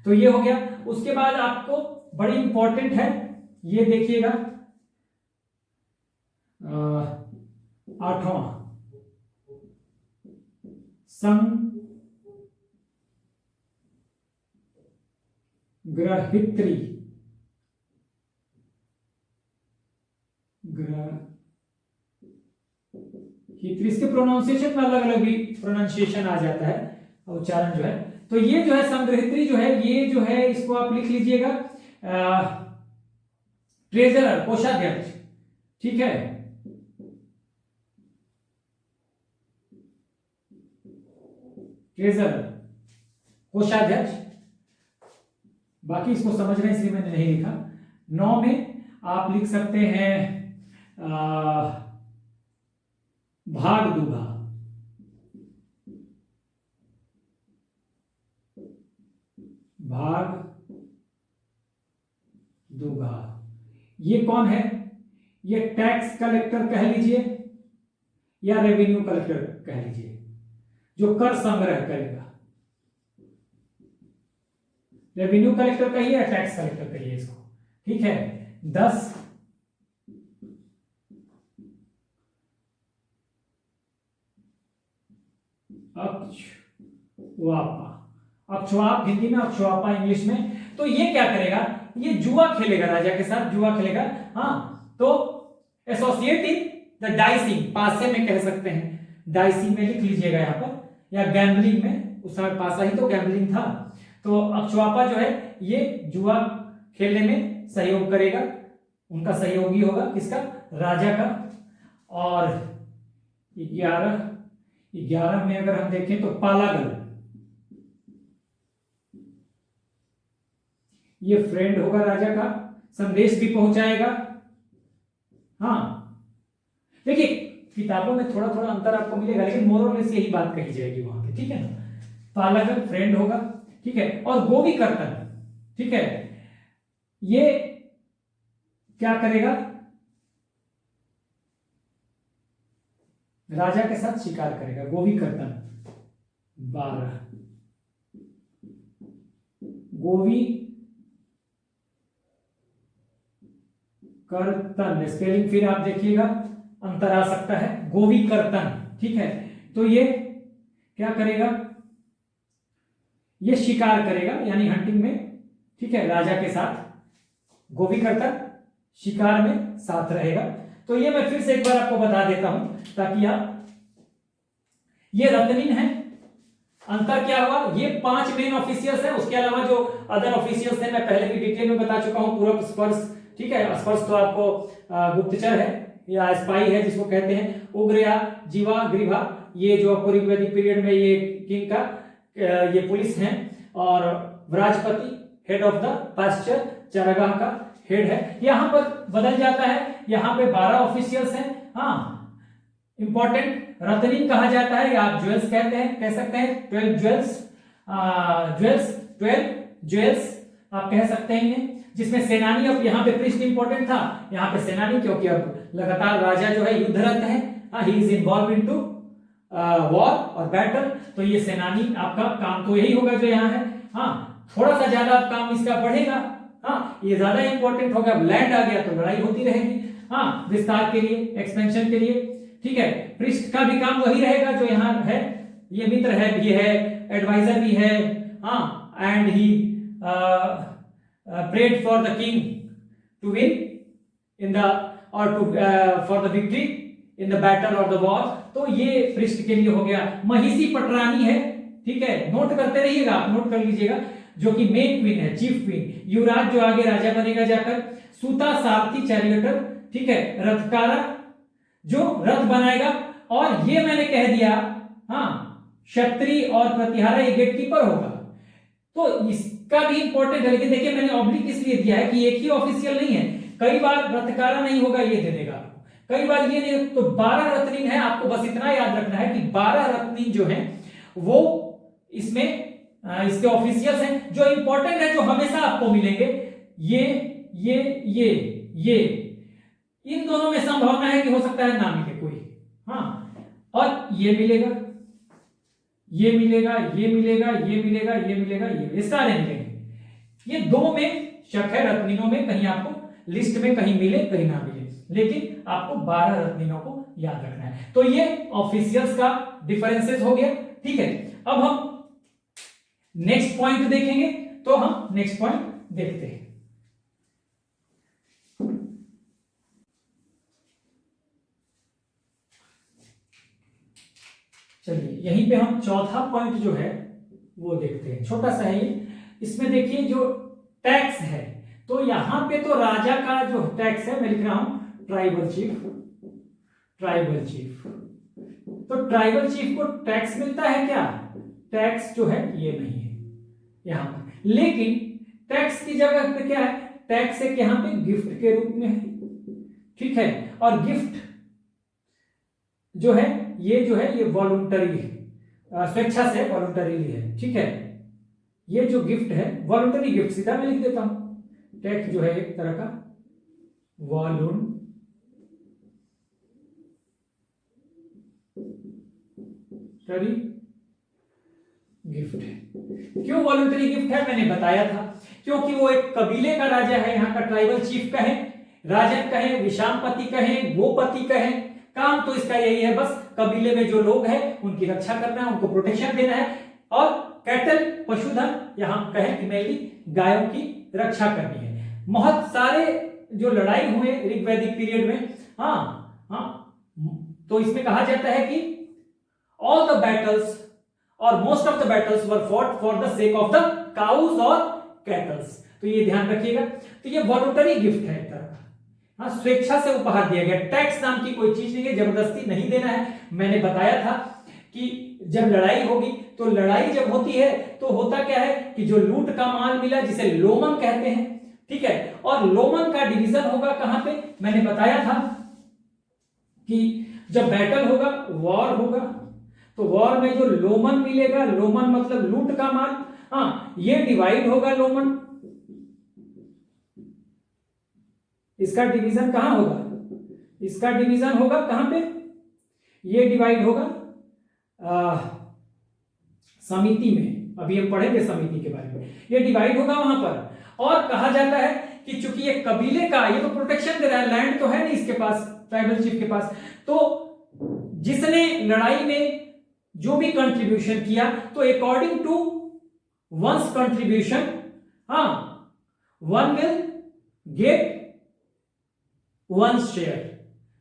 तो ये हो गया। उसके बाद आपको बड़ी इंपॉर्टेंट है, ये देखिएगा 8वां संग्रहित्री, इसके प्रोनाउंसिएशन में अलग अलग भी प्रोनाउंसिएशन आ जाता है, उच्चारण जो है। तो ये जो है संग्रहित्री जो है, ये जो है इसको आप लिख लीजिएगा ट्रेजरर, कोषाध्यक्ष, ठीक है। ट्रेजरर, कोषाध्यक्ष, बाकी इसको समझ रहे हैं इसलिए मैंने नहीं लिखा। 9 में आप लिख सकते हैं भागदुगा, भागदुगा, ये कौन है? ये टैक्स कलेक्टर कह लीजिए या रेवेन्यू कलेक्टर कह लीजिए, जो कर संग्रह करेगा। रेवेन्यू कलेक्टर कहिए या टैक्स कलेक्टर कहिए इसको, ठीक है। 10 अक्षवापा, अक्षवाप हिंदी में, अक्षवापा इंग्लिश में। तो ये क्या करेगा? ये जुआ खेलेगा, राजा के साथ जुआ खेलेगा। हाँ, तो एसोसिएट इन द डाइसिंग, पासे में कह सकते हैं, डाइसिंग में लिख लीजिएगा यहाँ पर, या गैम्बलिंग में, उस समय पासा ही तो गैम्बलिंग था। तो अक्षवापा जो है ये जुआ खेलने में सहयोग करेगा, उनका सहयोगी होगा, किसका? राजा का। और 11 में अगर हम देखें तो पालागल, ये फ्रेंड होगा राजा का, संदेश भी पहुंचाएगा। हाँ, देखिए किताबों में थोड़ा थोड़ा अंतर आपको मिलेगा, लेकिन मोरलेस यही बात कही जाएगी वहां पे, ठीक है ना। पालागल फ्रेंड होगा, ठीक है। और गोवी कर्तन, ठीक है, ये क्या करेगा? राजा के साथ शिकार करेगा, गोवी कर्तन। 12 गोवी कर्तन, स्पेलिंग फिर आप देखिएगा अंतर आ सकता है, गोवी कर्तन, ठीक है। तो ये क्या करेगा? ये शिकार करेगा, यानी हंटिंग में, ठीक है, राजा के साथ। गोवी कर्तन शिकार में साथ रहेगा। तो ये मैं फिर से एक बार आपको बता देता हूं ताकि आप, ये रत्निन है। अंतर क्या हुआ? ये 5 मेन ऑफिशियल्स हैं, उसके अलावा जो अदर ऑफिशियल्स हैं मैं पहले भी डिटेल में बता चुका हूं, पूरब, स्पर्श, ठीक है। स्पर्श तो आपको गुप्तचर है या स्पाई है जिसको कहते हैं। उग्र या जीवा, ग्रीवा, ये जो आपको ऋग्वैदिक पीरियड में ये किंग का ये पुलिस हैं। और विराजपति हेड ऑफ द पास्चर, चारागाह का हेड है। यहां पर बदल जाता है, यहां पे 12 ऑफिशियल्स हैं। हाँ, इंपॉर्टेंट रत्निन कहा जाता है, या आप ज्वेल्स कहते हैं, कह सकते हैं 12 ज्वेल्स, 12 ज्वेल्स आप कह सकते हैं इन्हें, जिसमें सेनानी, अब यहाँ पे पृष्ठ इंपॉर्टेंट था, यहाँ पे सेनानी, क्योंकि अब लगातार राजा जो है युद्धरत है, he is involve into war और बैटल। तो ये सेनानी आपका काम तो यही होगा जो यहाँ है। हाँ, थोड़ा सा ज्यादा काम इसका बढ़ेगा। हाँ, ये ज्यादा इंपॉर्टेंट होगा। अब लैंड आ गया तो लड़ाई होती रहेगी। हाँ, विस्तार के लिए, एक्सपेंशन के लिए, ठीक है। पृष्ठ का भी काम वही रहेगा जो यहाँ है। ये मित्र है, ये है, एडवाइजर भी है। हाँ, and he prayed for the king to win in the or to for the victory in the battle or the war। तो ये पृष्ठ के लिए हो गया। महिषी पटरानी है, ठीक है, नोट करते रहिएगा, आप नोट कर लीजिएगा, जो कि मेन क्वीन है, चीफ क्वीन। युवराज जो आगे राजा बनेगा जाकर। सूता सारथी, चैरियटर, ठीक है। रथकारा जो रथ बनाएगा। और ये मैंने कह दिया, हाँ, क्षत्रिय और प्रतिहारा ये गेटकीपर होगा। तो इसका भी इंपॉर्टेंट है, लेकिन देखिए मैंने ऑब्लिक इसलिए दिया है कि एक ही ऑफिशियल नहीं है। कई बार रथकारा नहीं होगा, ये दे देगा आपको, कई बार ये नहीं। तो 12 रत्निन है, आपको बस इतना याद रखना है कि 12 रत्निन जो है वो इसमें इसके ऑफिशियल्स हैं, जो इंपॉर्टेंट है, जो हमेशा आपको मिलेंगे। ये ये इन दोनों में संभावना है कि हो सकता है ना मिले कोई। हाँ, और ये मिलेगा, ये मिलेगा, ये मिलेगा, ये मिलेगा, ये मिलेगा, ये सारे मिलेंगे। ये दो में शक है, रत्निनों में कहीं आपको लिस्ट में कहीं मिले कहीं ना मिले, लेकिन आपको 12 रत्निनों को याद रखना है। तो ये ऑफिशियल्स का डिफरेंसेस हो गया। ठीक है, अब हम नेक्स्ट पॉइंट देखेंगे। तो हम नेक्स्ट पॉइंट देखते हैं। चलिए, यहीं पे हम चौथा पॉइंट जो है वो देखते हैं, छोटा सा है ये। इसमें देखिए जो टैक्स है, तो यहां पे तो राजा का जो टैक्स है मैं लिख रहा हूं ट्राइबल चीफ। ट्राइबल चीफ, तो ट्राइबल चीफ को टैक्स मिलता है क्या? टैक्स जो है ये नहीं है यहां पर, लेकिन टैक्स की जगह पे क्या है? टैक्स एक यहां पे गिफ्ट के रूप में है। ठीक है, और गिफ्ट जो है ये वॉलंटरी है, स्वेच्छा से वॉलंटरीली है। ठीक है, ये जो गिफ्ट है वॉलंटरी गिफ्ट, सीधा मैं लिख देता हूं। टैक्स जो है एक तरह का वॉलंटरी गिफ्ट है। क्यों वॉलंटरी गिफ्ट है? मैंने बताया था, क्योंकि वो एक कबीले का राजा है, यहाँ का ट्राइबल चीफ कहे, राजन कहे, विषामपति कहे, गोपति कहे, काम तो इसका यही है, बस कबीले में जो लोग हैं उनकी रक्षा करना है, उनको प्रोटेक्शन देना है। और कैटल पशुधन यहाँ कहे कि मेनली गायों की रक्षा करनी है। बहुत सारे जो लड़ाई हुए ऋग्वैदिक पीरियड में, तो इसमें कहा जाता है कि ऑल द बैटल्स और most of the battles were fought for the sake of the cows और कैटल्स। तो ये ध्यान रखिएगा। तो ये वॉलंटरी गिफ्ट है एक तरह का, हाँ, स्वेच्छा से उपहार दिया गया। टैक्स नाम की कोई चीज नहीं है, जबरदस्ती नहीं देना है। मैंने बताया था कि जब लड़ाई होगी, तो लड़ाई जब होती है तो होता क्या है कि जो लूट का माल मिला जिसे लोमन कहते हैं, ठीक है, और लोमन का डिवीजन होगा कहां पे? मैंने बताया था कि जब बैटल होगा, वॉर होगा, तो वॉर में जो लोमन मिलेगा, लोमन मतलब लूट का माल, हाँ, ये डिवाइड होगा लोमन। इसका डिवीजन कहां होगा? इसका डिवीजन होगा कहां पे? ये डिवाइड होगा समिति में। अभी हम पढ़ेंगे समिति के बारे में। ये डिवाइड होगा वहां पर, और कहा जाता है कि चूंकि ये कबीले का, ये तो प्रोटेक्शन दे रहा है, लैंड तो है नहीं इसके पास, ट्राइबल चीफ के पास, तो जिसने लड़ाई में जो भी कंट्रीब्यूशन किया, तो according to one's contribution, one will get one share.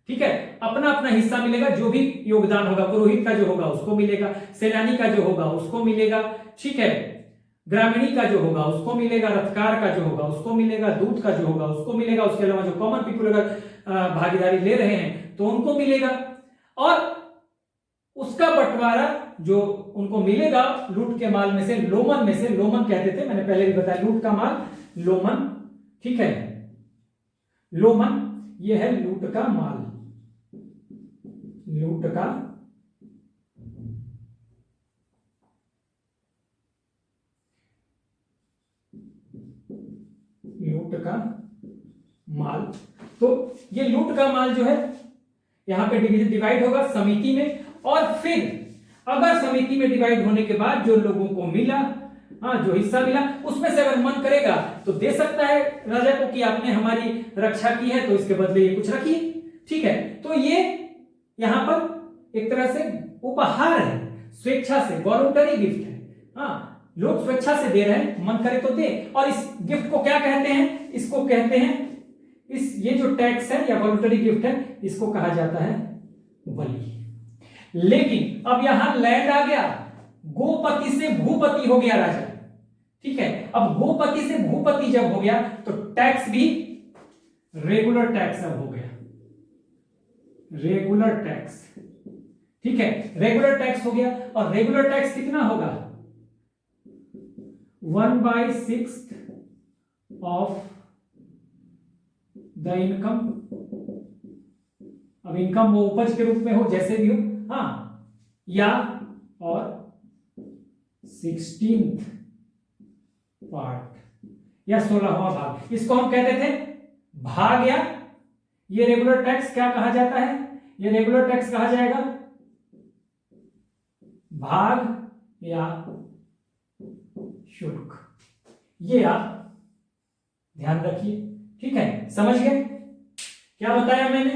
ठीक है, अपना अपना हिस्सा मिलेगा, जो भी योगदान होगा, पुरोहित का जो होगा उसको मिलेगा, सेनानी का जो होगा उसको मिलेगा, ठीक है, ग्रामीणी का जो होगा उसको मिलेगा, रथकार का जो होगा उसको मिलेगा, दूत का जो होगा उसको मिलेगा, उसके अलावा जो कॉमन पीपल अगर भागीदारी ले रहे हैं तो उनको मिलेगा, और उसका बंटवारा जो उनको मिलेगा लूट के माल में से, लोमन में से, लोमन कहते थे, मैंने पहले भी बताया, लूट का माल लोमन, ठीक है, लोमन ये है लूट का माल, लूट का माल। तो ये लूट का माल जो है यहां पे डिवाइड होगा समिति में, और फिर अगर समिति में डिवाइड होने के बाद जो लोगों को मिला, जो हिस्सा मिला, उसमें से अगर मन करेगा तो दे सकता है राजा को कि आपने हमारी रक्षा की है तो इसके बदले ये कुछ रखिए। ठीक है, तो ये यहां पर एक तरह से उपहार है, स्वेच्छा से, वॉलंटरी गिफ्ट है। लोग स्वेच्छा से दे रहे हैं, मन करे तो दे। और इस गिफ्ट को क्या कहते हैं? इसको कहते हैं, ये जो टैक्स है या वॉलंटरी गिफ्ट है, इसको कहा जाता है बलि। लेकिन अब यहां लैंड आ गया, गोपति से भूपति हो गया राजा। ठीक है, अब गोपति से भूपति जब हो गया तो टैक्स भी रेगुलर टैक्स अब हो गया, रेगुलर टैक्स। ठीक है, रेगुलर टैक्स हो गया, और रेगुलर टैक्स कितना होगा? 1/6 ऑफ द इनकम। अब इनकम वो उपज के रूप में हो, जैसे भी हो, या और 16th पार्ट, या 16वां भाग, इसको हम कहते थे भाग, या ये रेगुलर टैक्स क्या कहा जाता है, ये रेगुलर टैक्स कहा जाएगा भाग या शुल्क। ये आप ध्यान रखिए, ठीक है, समझ गए क्या बताया मैंने,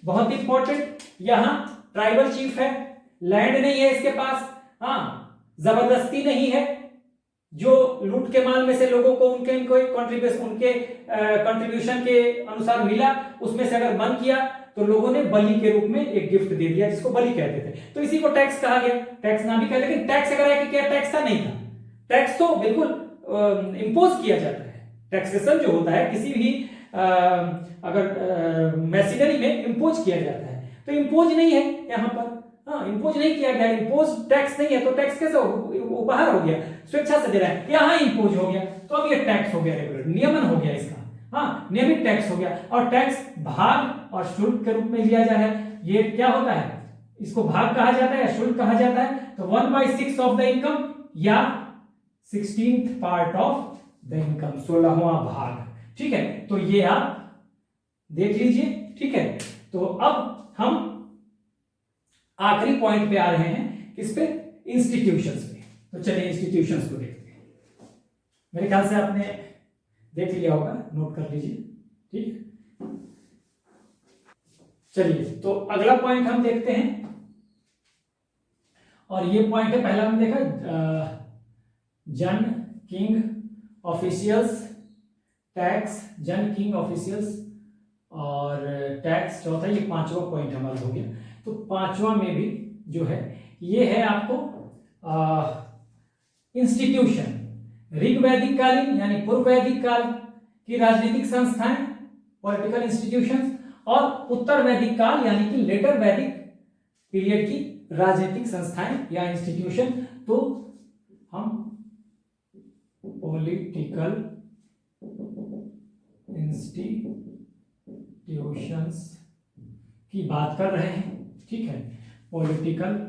बहुत इंपॉर्टेंट। यहां ट्राइबल चीफ है, लैंड नहीं है इसके पास, हाँ जबरदस्ती नहीं है, जो लूट के माल में से लोगों को उनके कंट्रीब्यूशन के अनुसार मिला, उसमें से अगर बंद किया तो लोगों ने बलि के रूप में एक गिफ्ट दे दिया, जिसको बलि कहते थे, तो इसी को टैक्स कहा गया। टैक्स ना भी कहा, लेकिन टैक्स अगर है कि क्या टैक्स था, नहीं था। टैक्स तो बिल्कुल इंपोज किया जाता है, टैक्सेशन जो होता है किसी भी अगर मैशिनरी में इंपोज किया जाता है, तो इंपोज नहीं है यहाँ पर, हाँ इंपोज नहीं किया गया, इंपोज टैक्स नहीं है, तो टैक्स कैसे उपहार हो गया, स्वेच्छा से दे रहा है, यहाँ इंपोज हो गया, तो अब ये टैक्स हो गया, रेगुलर नियमन हो गया इसका, हाँ नियमित टैक्स हो गया। और टैक्स भाग और शुल्क के रूप में लिया जा रहा है, ये क्या होता है, इसको भाग कहा जाता है या शुल्क कहा जाता है, तो 1/6 ऑफ द इनकम या 16th part of the income, 16वां भाग, ठीक है, तो ये आप देख लीजिए, ठीक है। तो अब हम आखिरी पॉइंट पे आ रहे हैं, किस पे, इंस्टीट्यूशंस पे। तो चलिए इंस्टीट्यूशंस को देखते हैं, मेरे ख्याल से आपने देख लिया होगा, नोट कर लीजिए, ठीक। चलिए तो अगला पॉइंट हम देखते हैं, और ये पॉइंट है, पहला हमने देखा जन किंग ऑफिशियल्स टैक्स, जन किंग ऑफिशियल्स और टैक्स, चौथा, ये पांचवा पॉइंट हमारा हो गया। तो पांचवा में भी जो है ये है आपको इंस्टीट्यूशन, ऋग्वैदिक कालीन यानी पूर्व वैदिक काल की राजनीतिक संस्थाएं, पॉलिटिकल इंस्टीट्यूशंस, और उत्तर वैदिक काल यानी कि लेटर वैदिक पीरियड की राजनीतिक संस्थाएं या इंस्टीट्यूशन। तो हम पॉलिटिकल इंस्टीट्यूशंस की बात कर रहे हैं, ठीक है, पॉलिटिकल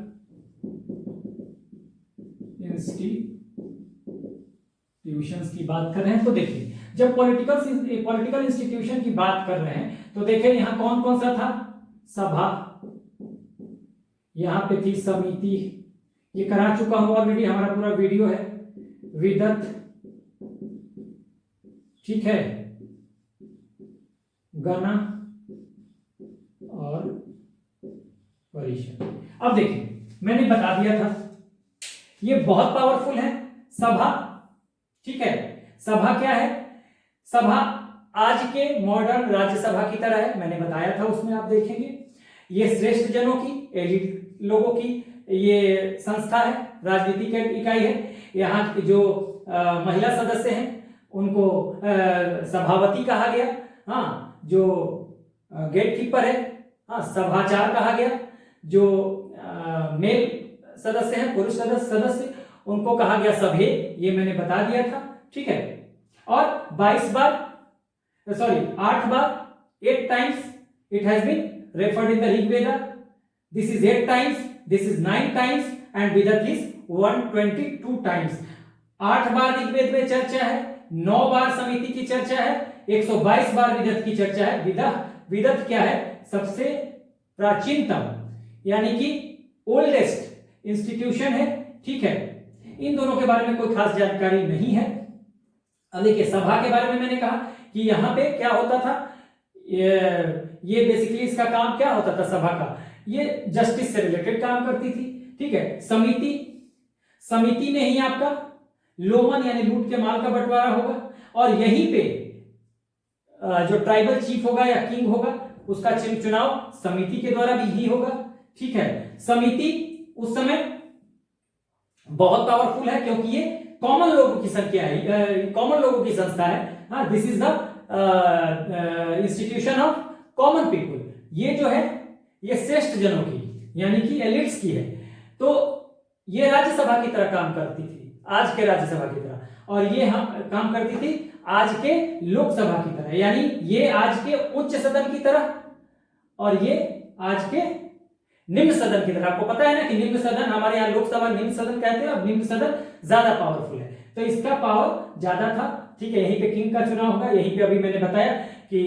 इंस्टीट्यूशंस की बात कर रहे हैं। तो देखिए जब पॉलिटिकल इंस्टीट्यूशन की बात कर रहे हैं, तो देखिए यहां कौन कौन सा था, सभा, यहां पे थी समिति, ये करा चुका हूं ऑलरेडी, हमारा पूरा वीडियो है, विदत, ठीक है, गणा और परिषद। अब देखिए मैंने बता दिया था, ये बहुत पावरफुल है सभा, ठीक है। सभा क्या है, सभा आज के मॉडर्न राज्यसभा की तरह है, मैंने बताया था उसमें, आप देखेंगे ये श्रेष्ठ जनों की, एलिट लोगों की ये संस्था है, राजनीति की इकाई है। यहाँ की जो महिला सदस्य हैं उनको सभापति कहा गया, हाँ जो गेट कीपर है, हाँ सभाचार कहा गया, जो मेल सदस्य हैं, पुरुष सदस्य उनको कहा गया सभ्य, ये मैंने बता दिया था, ठीक है। और 8 बार 8 times it has been referred in the Rig Veda, this is 8 times, this is 9 times and Vidat is 122 times। 8 बार ऋग्वेद में चर्चा है, 9 बार समिति की चर्चा है, 122 बार विदत की चर्चा है। विदत क्या है, सबसे प्राचीनतम यानी कि ओल्डेस्ट इंस्टीट्यूशन है, ठीक है। इन दोनों के बारे में कोई खास जानकारी नहीं है। अब देखिए सभा के बारे में मैंने कहा कि यहाँ पे क्या होता था, ये बेसिकली इसका काम क्या होता था, सभा का ये जस्टिस से रिलेटेड काम करती थी, ठीक है। समिति में ही आपका लोमन यानी लूट के माल का बंटवारा होगा, और यहीं पे जो ट्राइबल चीफ होगा या किंग होगा उसका चुनाव समिति के द्वारा भी ही होगा, ठीक है। समिति उस समय बहुत पावरफुल है क्योंकि ये कॉमन लोगों की संख्या है, कॉमन लोगों की संस्था है, हाँ this is the institution of common people. ये जो है ये श्रेष्ठ जनों की यानी कि एलिट्स की है। तो ये राज्यसभा की तरह काम करती थी, आज के राज्यसभा की तरह, और ये हम काम करती थी आज के लोकसभा की तरह, यानी ये आज के उच्च सदन की तरह और ये आज के निम्न सदन की तरह। आपको पता है ना कि निम्न सदन, हमारे यहाँ लोकसभा निम्न सदन कहते हैं और निम्न सदन ज्यादा पावरफुल है, तो इसका पावर ज्यादा था। ठीक है, यहीं पे किंग का चुनाव होगा, यहीं पे अभी मैंने बताया कि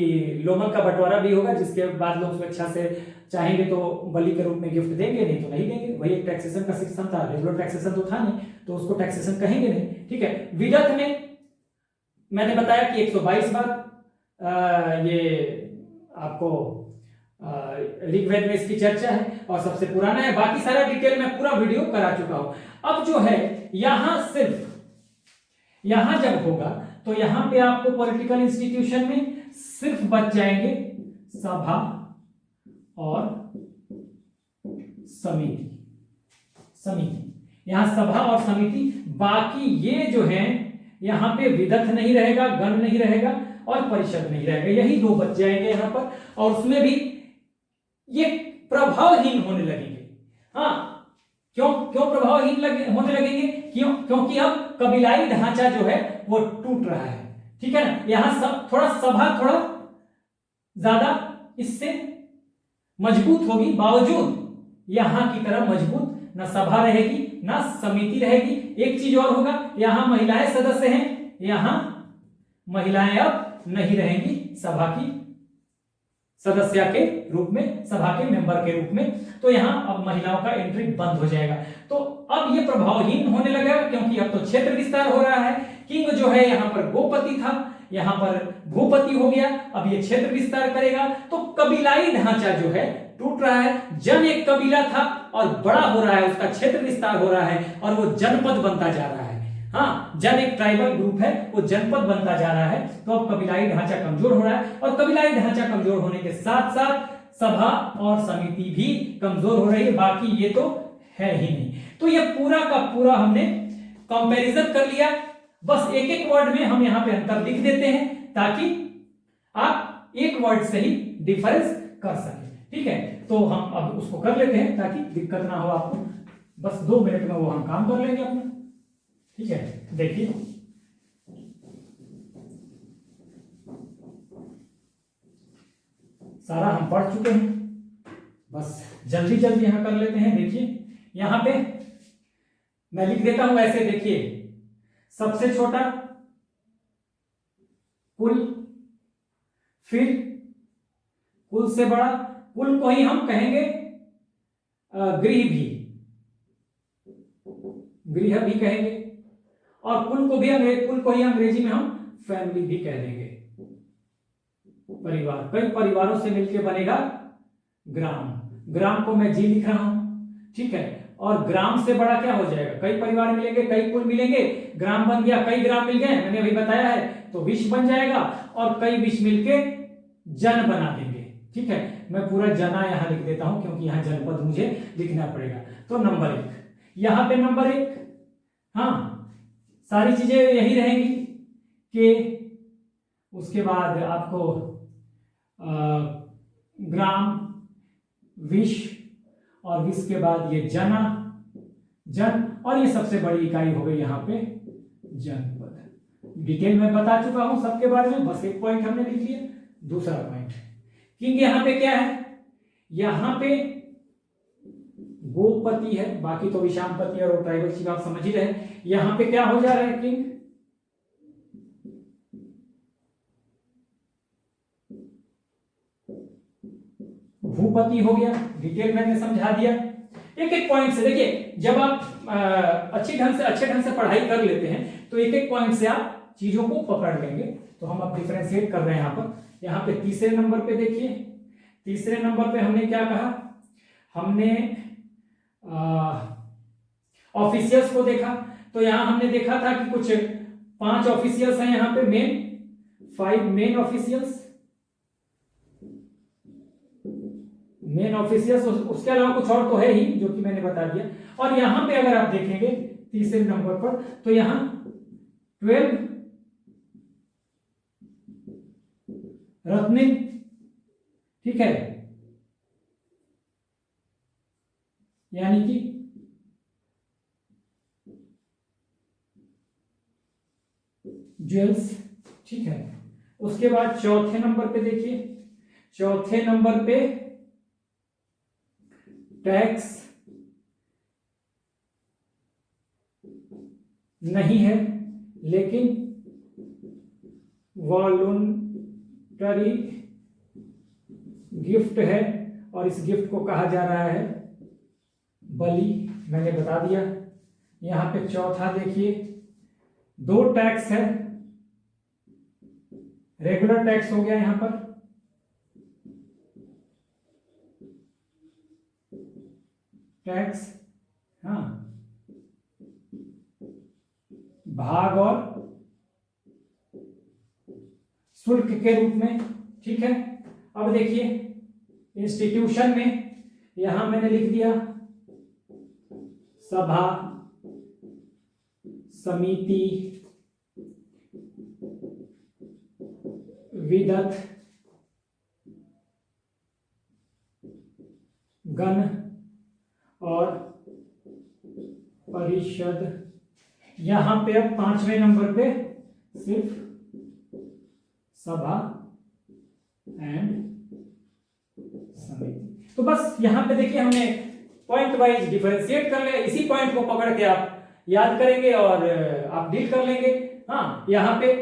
लोमन का बंटवारा भी होगा, जिसके बाद लोग स्वेच्छा से चाहेंगे तो बलि के रूप में गिफ्ट देंगे, नहीं तो नहीं देंगे। वही एक टैक्सेशन का सिस्टम था, रेगुलर टैक्सेशन तो था नहीं, तो उसको टैक्सेशन कहेंगे नहीं। ठीक है, विदथ में मैंने बताया कि 122 बार ये आपको ऋग्वेद में इसकी चर्चा है और सबसे पुराना है। बाकी सारा डिटेल में पूरा वीडियो करा चुका हूं। अब जो है यहां सिर्फ, यहां जब होगा तो यहां पे आपको पॉलिटिकल इंस्टीट्यूशन में सिर्फ बच जाएंगे सभा और समिति। यहां सभा और समिति, बाकी ये जो है यहां पे विदथ नहीं रहेगा, गण नहीं रहेगा और परिषद नहीं रहेगा, यही दो बच जाएंगे यहां पर। और उसमें भी ये प्रभावहीन होने लगेंगे। हाँ, क्यों प्रभावहीन होने लगेंगे? क्योंकि अब कबीलाई ढांचा जो है वो टूट रहा है। ठीक है ना, यहां सब थोड़ा सभा थोड़ा ज्यादा इससे मजबूत होगी, बावजूद यहां की तरह मजबूत ना सभा रहेगी ना समिति रहेगी। एक चीज और होगा, यहां महिलाएं सदस्य हैं, यहां महिलाएं अब नहीं रहेंगी सभा की सदस्य के रूप में, सभा के मेंबर के रूप में, तो यहां अब महिलाओं का एंट्री बंद हो जाएगा। तो अब ये प्रभावहीन होने लगेगा, क्योंकि अब तो क्षेत्र विस्तार हो रहा है। किंग जो है यहां पर गोपति था, यहां पर भूपति हो गया, अब ये क्षेत्र विस्तार करेगा, तो कबीलाई ढांचा जो है टूट रहा है। जन एक कबीला था और बड़ा हो रहा है, उसका क्षेत्र विस्तार हो रहा है और वो जनपद बनता जा रहा है। हाँ, जन एक ट्राइबल ग्रुप है, वो जनपद बनता जा रहा है, तो अब कबीलाई ढांचा कमजोर हो रहा है। और कबीलाई ढांचा कमजोर होने के साथ साथ सभा और समिति भी कमजोर हो रही है, बाकी ये तो है ही नहीं। तो ये पूरा का पूरा हमने कंपैरिजन कर लिया। बस एक एक वर्ड में हम यहां पे अंतर लिख देते हैं, ताकि आप एक वर्ड से ही डिफरेंस कर सकें। ठीक है, तो हम अब उसको कर लेते हैं ताकि दिक्कत ना हो आपको। बस 2 मिनट में वो हम काम कर लेंगे अपना। ठीक है, देखिए सारा हम पढ़ चुके हैं, बस जल्दी जल्दी यहां कर लेते हैं। देखिए यहां पे मैं लिख देता हूं ऐसे, देखिए सबसे छोटा कुल, फिर कुल से बड़ा, कुल को ही हम कहेंगे गृह भी कहेंगे, और कुल को ही अंग्रेजी में हम फैमिली भी कह देंगे। परिवार, कई परिवारों से मिलकर बनेगा ग्राम को मैं जी लिख रहा हूं। ठीक है, और ग्राम से बड़ा क्या हो जाएगा? कई परिवार मिलेंगे, कई कुल मिलेंगे, ग्राम बन गया, कई ग्राम मिल गए, मैंने अभी बताया है, तो विश्व बन जाएगा, और कई विश्व मिलके जन बना देंगे। ठीक है, मैं पूरा जना यहां लिख देता हूं, क्योंकि यहां जनपद मुझे लिखना पड़ेगा। तो नंबर 1, यहां पे नंबर 1, हाँ सारी चीजें यही रहेंगी कि उसके बाद आपको ग्राम, विश्व, और विश्व के बाद ये जन, और ये सबसे बड़ी इकाई हो गई यहां पे जनपद। डिटेल में बता चुका हूं सबके बारे में, बस एक पॉइंट हमने लिख लिया। दूसरा पॉइंट, किंग यहां पे क्या है? यहां पे गोपति है, बाकी तो विषामपति और ट्राइबल चीफ आप समझ ही रहे। यहां पे क्या हो जा रहा है? किंग भूपति हो गया। डिटेल मैंने समझा दिया एक एक पॉइंट से। देखिए जब आप अच्छे ढंग से पढ़ाई कर लेते हैं तो एक एक पॉइंट से आप चीजों को पकड़ लेंगे। तो हम अब डिफरेंशिएट कर रहे हैं यहाँ पे तीसरे नंबर पे देखिए, तीसरे नंबर पे हमने क्या कहा? हमने ऑफिशियल्स को देखा। तो यहां हमने देखा था कि कुछ 5 ऑफिशियल्स हैं यहाँ पे, मेन 5 मेन ऑफिशियल्स, उसके अलावा कुछ और तो है ही जो कि मैंने बता दिया। और यहां पे अगर आप देखेंगे तीसरे नंबर पर, तो यहां 12 रत्निन, ठीक है, यानी कि ज्वेल्स। ठीक है, उसके बाद चौथे नंबर पे देखिए, चौथे नंबर पे टैक्स, नहीं है, लेकिन वॉलंटरी गिफ्ट है और इस गिफ्ट को कहा जा रहा है बलि। मैंने बता दिया। यहां पे चौथा देखिए, 2 टैक्स है, रेगुलर टैक्स हो गया यहां पर, टैक्स, हाँ, भाग और शुल्क के रूप में, ठीक है। अब देखिए इंस्टीट्यूशन में यहां मैंने लिख दिया सभा, समिति, विदत, गण और परिषद। यहां पे अब 5वें नंबर पे सिर्फ सभा एंड समिति। तो बस यहां पे देखिए हमने पॉइंट वाइज डिफरेंशिएट कर लिया। इसी पॉइंट को पकड़ के आप याद करेंगे और आप डील कर लेंगे। हाँ, यहाँ पे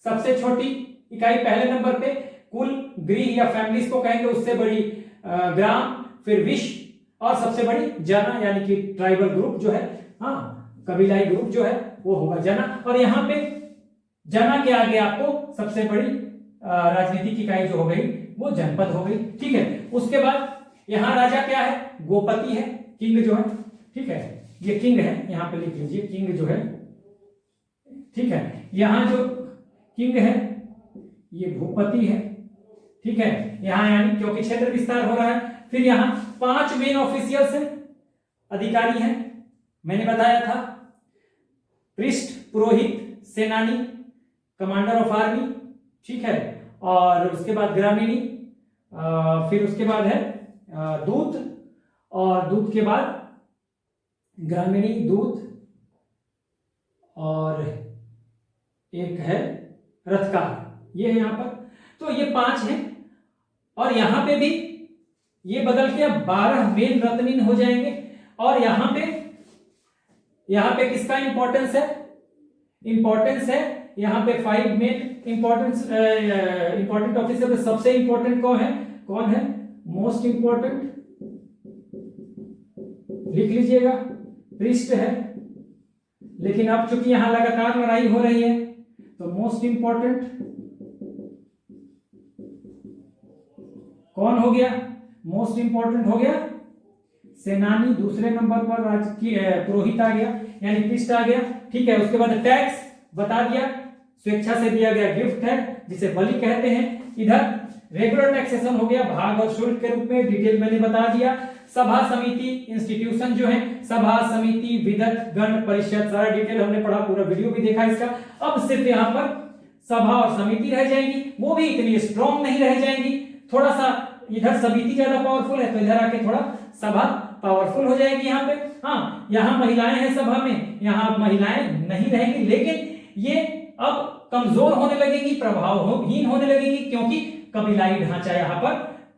सबसे छोटी इकाई पहले नंबर पे कुल, गृह या फैमिलीज को कहेंगे, उससे बड़ी ग्राम, फिर विश्व और सबसे बड़ी जना, यानी कि ट्राइबल ग्रुप जो है, हाँ, कबीलाई ग्रुप जो है वो होगा जना। और यहाँ पे जना के आगे आपको सबसे बड़ी राजनीतिक इकाई जो हो गई वो जनपद हो गई, ठीक है। उसके बाद यहाँ राजा क्या है, गोपति है, किंग जो है, ठीक है, ये किंग है, यहाँ पे लिख लीजिए किंग जो है, ठीक है। यहाँ जो किंग है ये भूपति है, ठीक है। यहाँ यानी क्योंकि क्षेत्र विस्तार हो रहा है। फिर यहाँ 5 मेन ऑफिशियल्स हैं, अधिकारी हैं, मैंने बताया था, पृष्ठ, पुरोहित, सेनानी, कमांडर ऑफ आर्मी, ठीक है, और उसके बाद ग्रामीणी, फिर उसके बाद है दूत, और दूत के बाद ग्रामीणी, दूत, और एक है रथकार, ये है यहां पर। तो ये 5 हैं और यहां पे भी ये बदल के अब 12 मेन रत्नीन हो जाएंगे। और यहां पे किसका इंपॉर्टेंस है, इंपॉर्टेंस है यहां पे 5 मेन इंपॉर्टेंट ऑफिसर। सबसे इंपॉर्टेंट कौन है, मोस्ट इंपॉर्टेंट लिख लीजिएगा, पृष्ठ है, लेकिन अब चूंकि यहां लगातार लड़ाई हो रही है तो मोस्ट इंपॉर्टेंट कौन हो गया, मोस्ट इंपॉर्टेंट हो गया सेनानी। दूसरे नंबर पर राजकीय पुरोहित आ गया, यानी पृष्ठ आ गया, ठीक है। उसके बाद टैक्स बता दिया, स्वेच्छा से दिया गया गिफ्ट है जिसे बलि कहते हैं। इधर रेगुलर टैक्सेशन हो गया, भाग और शुल्क के रूप में, डिटेल मैंने बता दिया। सभा, समिति, इंस्टीट्यूशन जो है, सभा, समिति, विदत, गण, परिषद, सारा डिटेल हमने पढ़ा, पूरा वीडियो भी देखा इसका। अब सिर्फ यहाँ पर सभा और समिति रह जाएंगी, वो भी इतनी स्ट्रॉन्ग नहीं रह जाएंगी, थोड़ा सा इधर समिति ज्यादा पावरफुल है तो इधर आके थोड़ा सभा पावरफुल हो जाएगी यहाँ पे। हाँ, यहाँ महिलाएं हैं सभा में, यहाँ महिलाएं नहीं रहेंगी, लेकिन ये अब कमजोर होने लगेगी, प्रभावहीन होने लगेगी, क्योंकि कबीलाई ढांचा यहाँ पर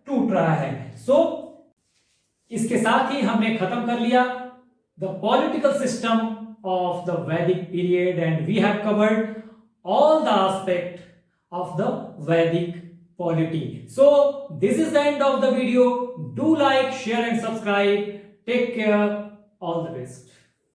टूट रहा है। सो इसके साथ ही हमने खत्म कर लिया the political system of the Vedic period and we have covered all the aspect of the Vedic polity. So this is the end of the video. Do like, share and subscribe. Take care. All the best.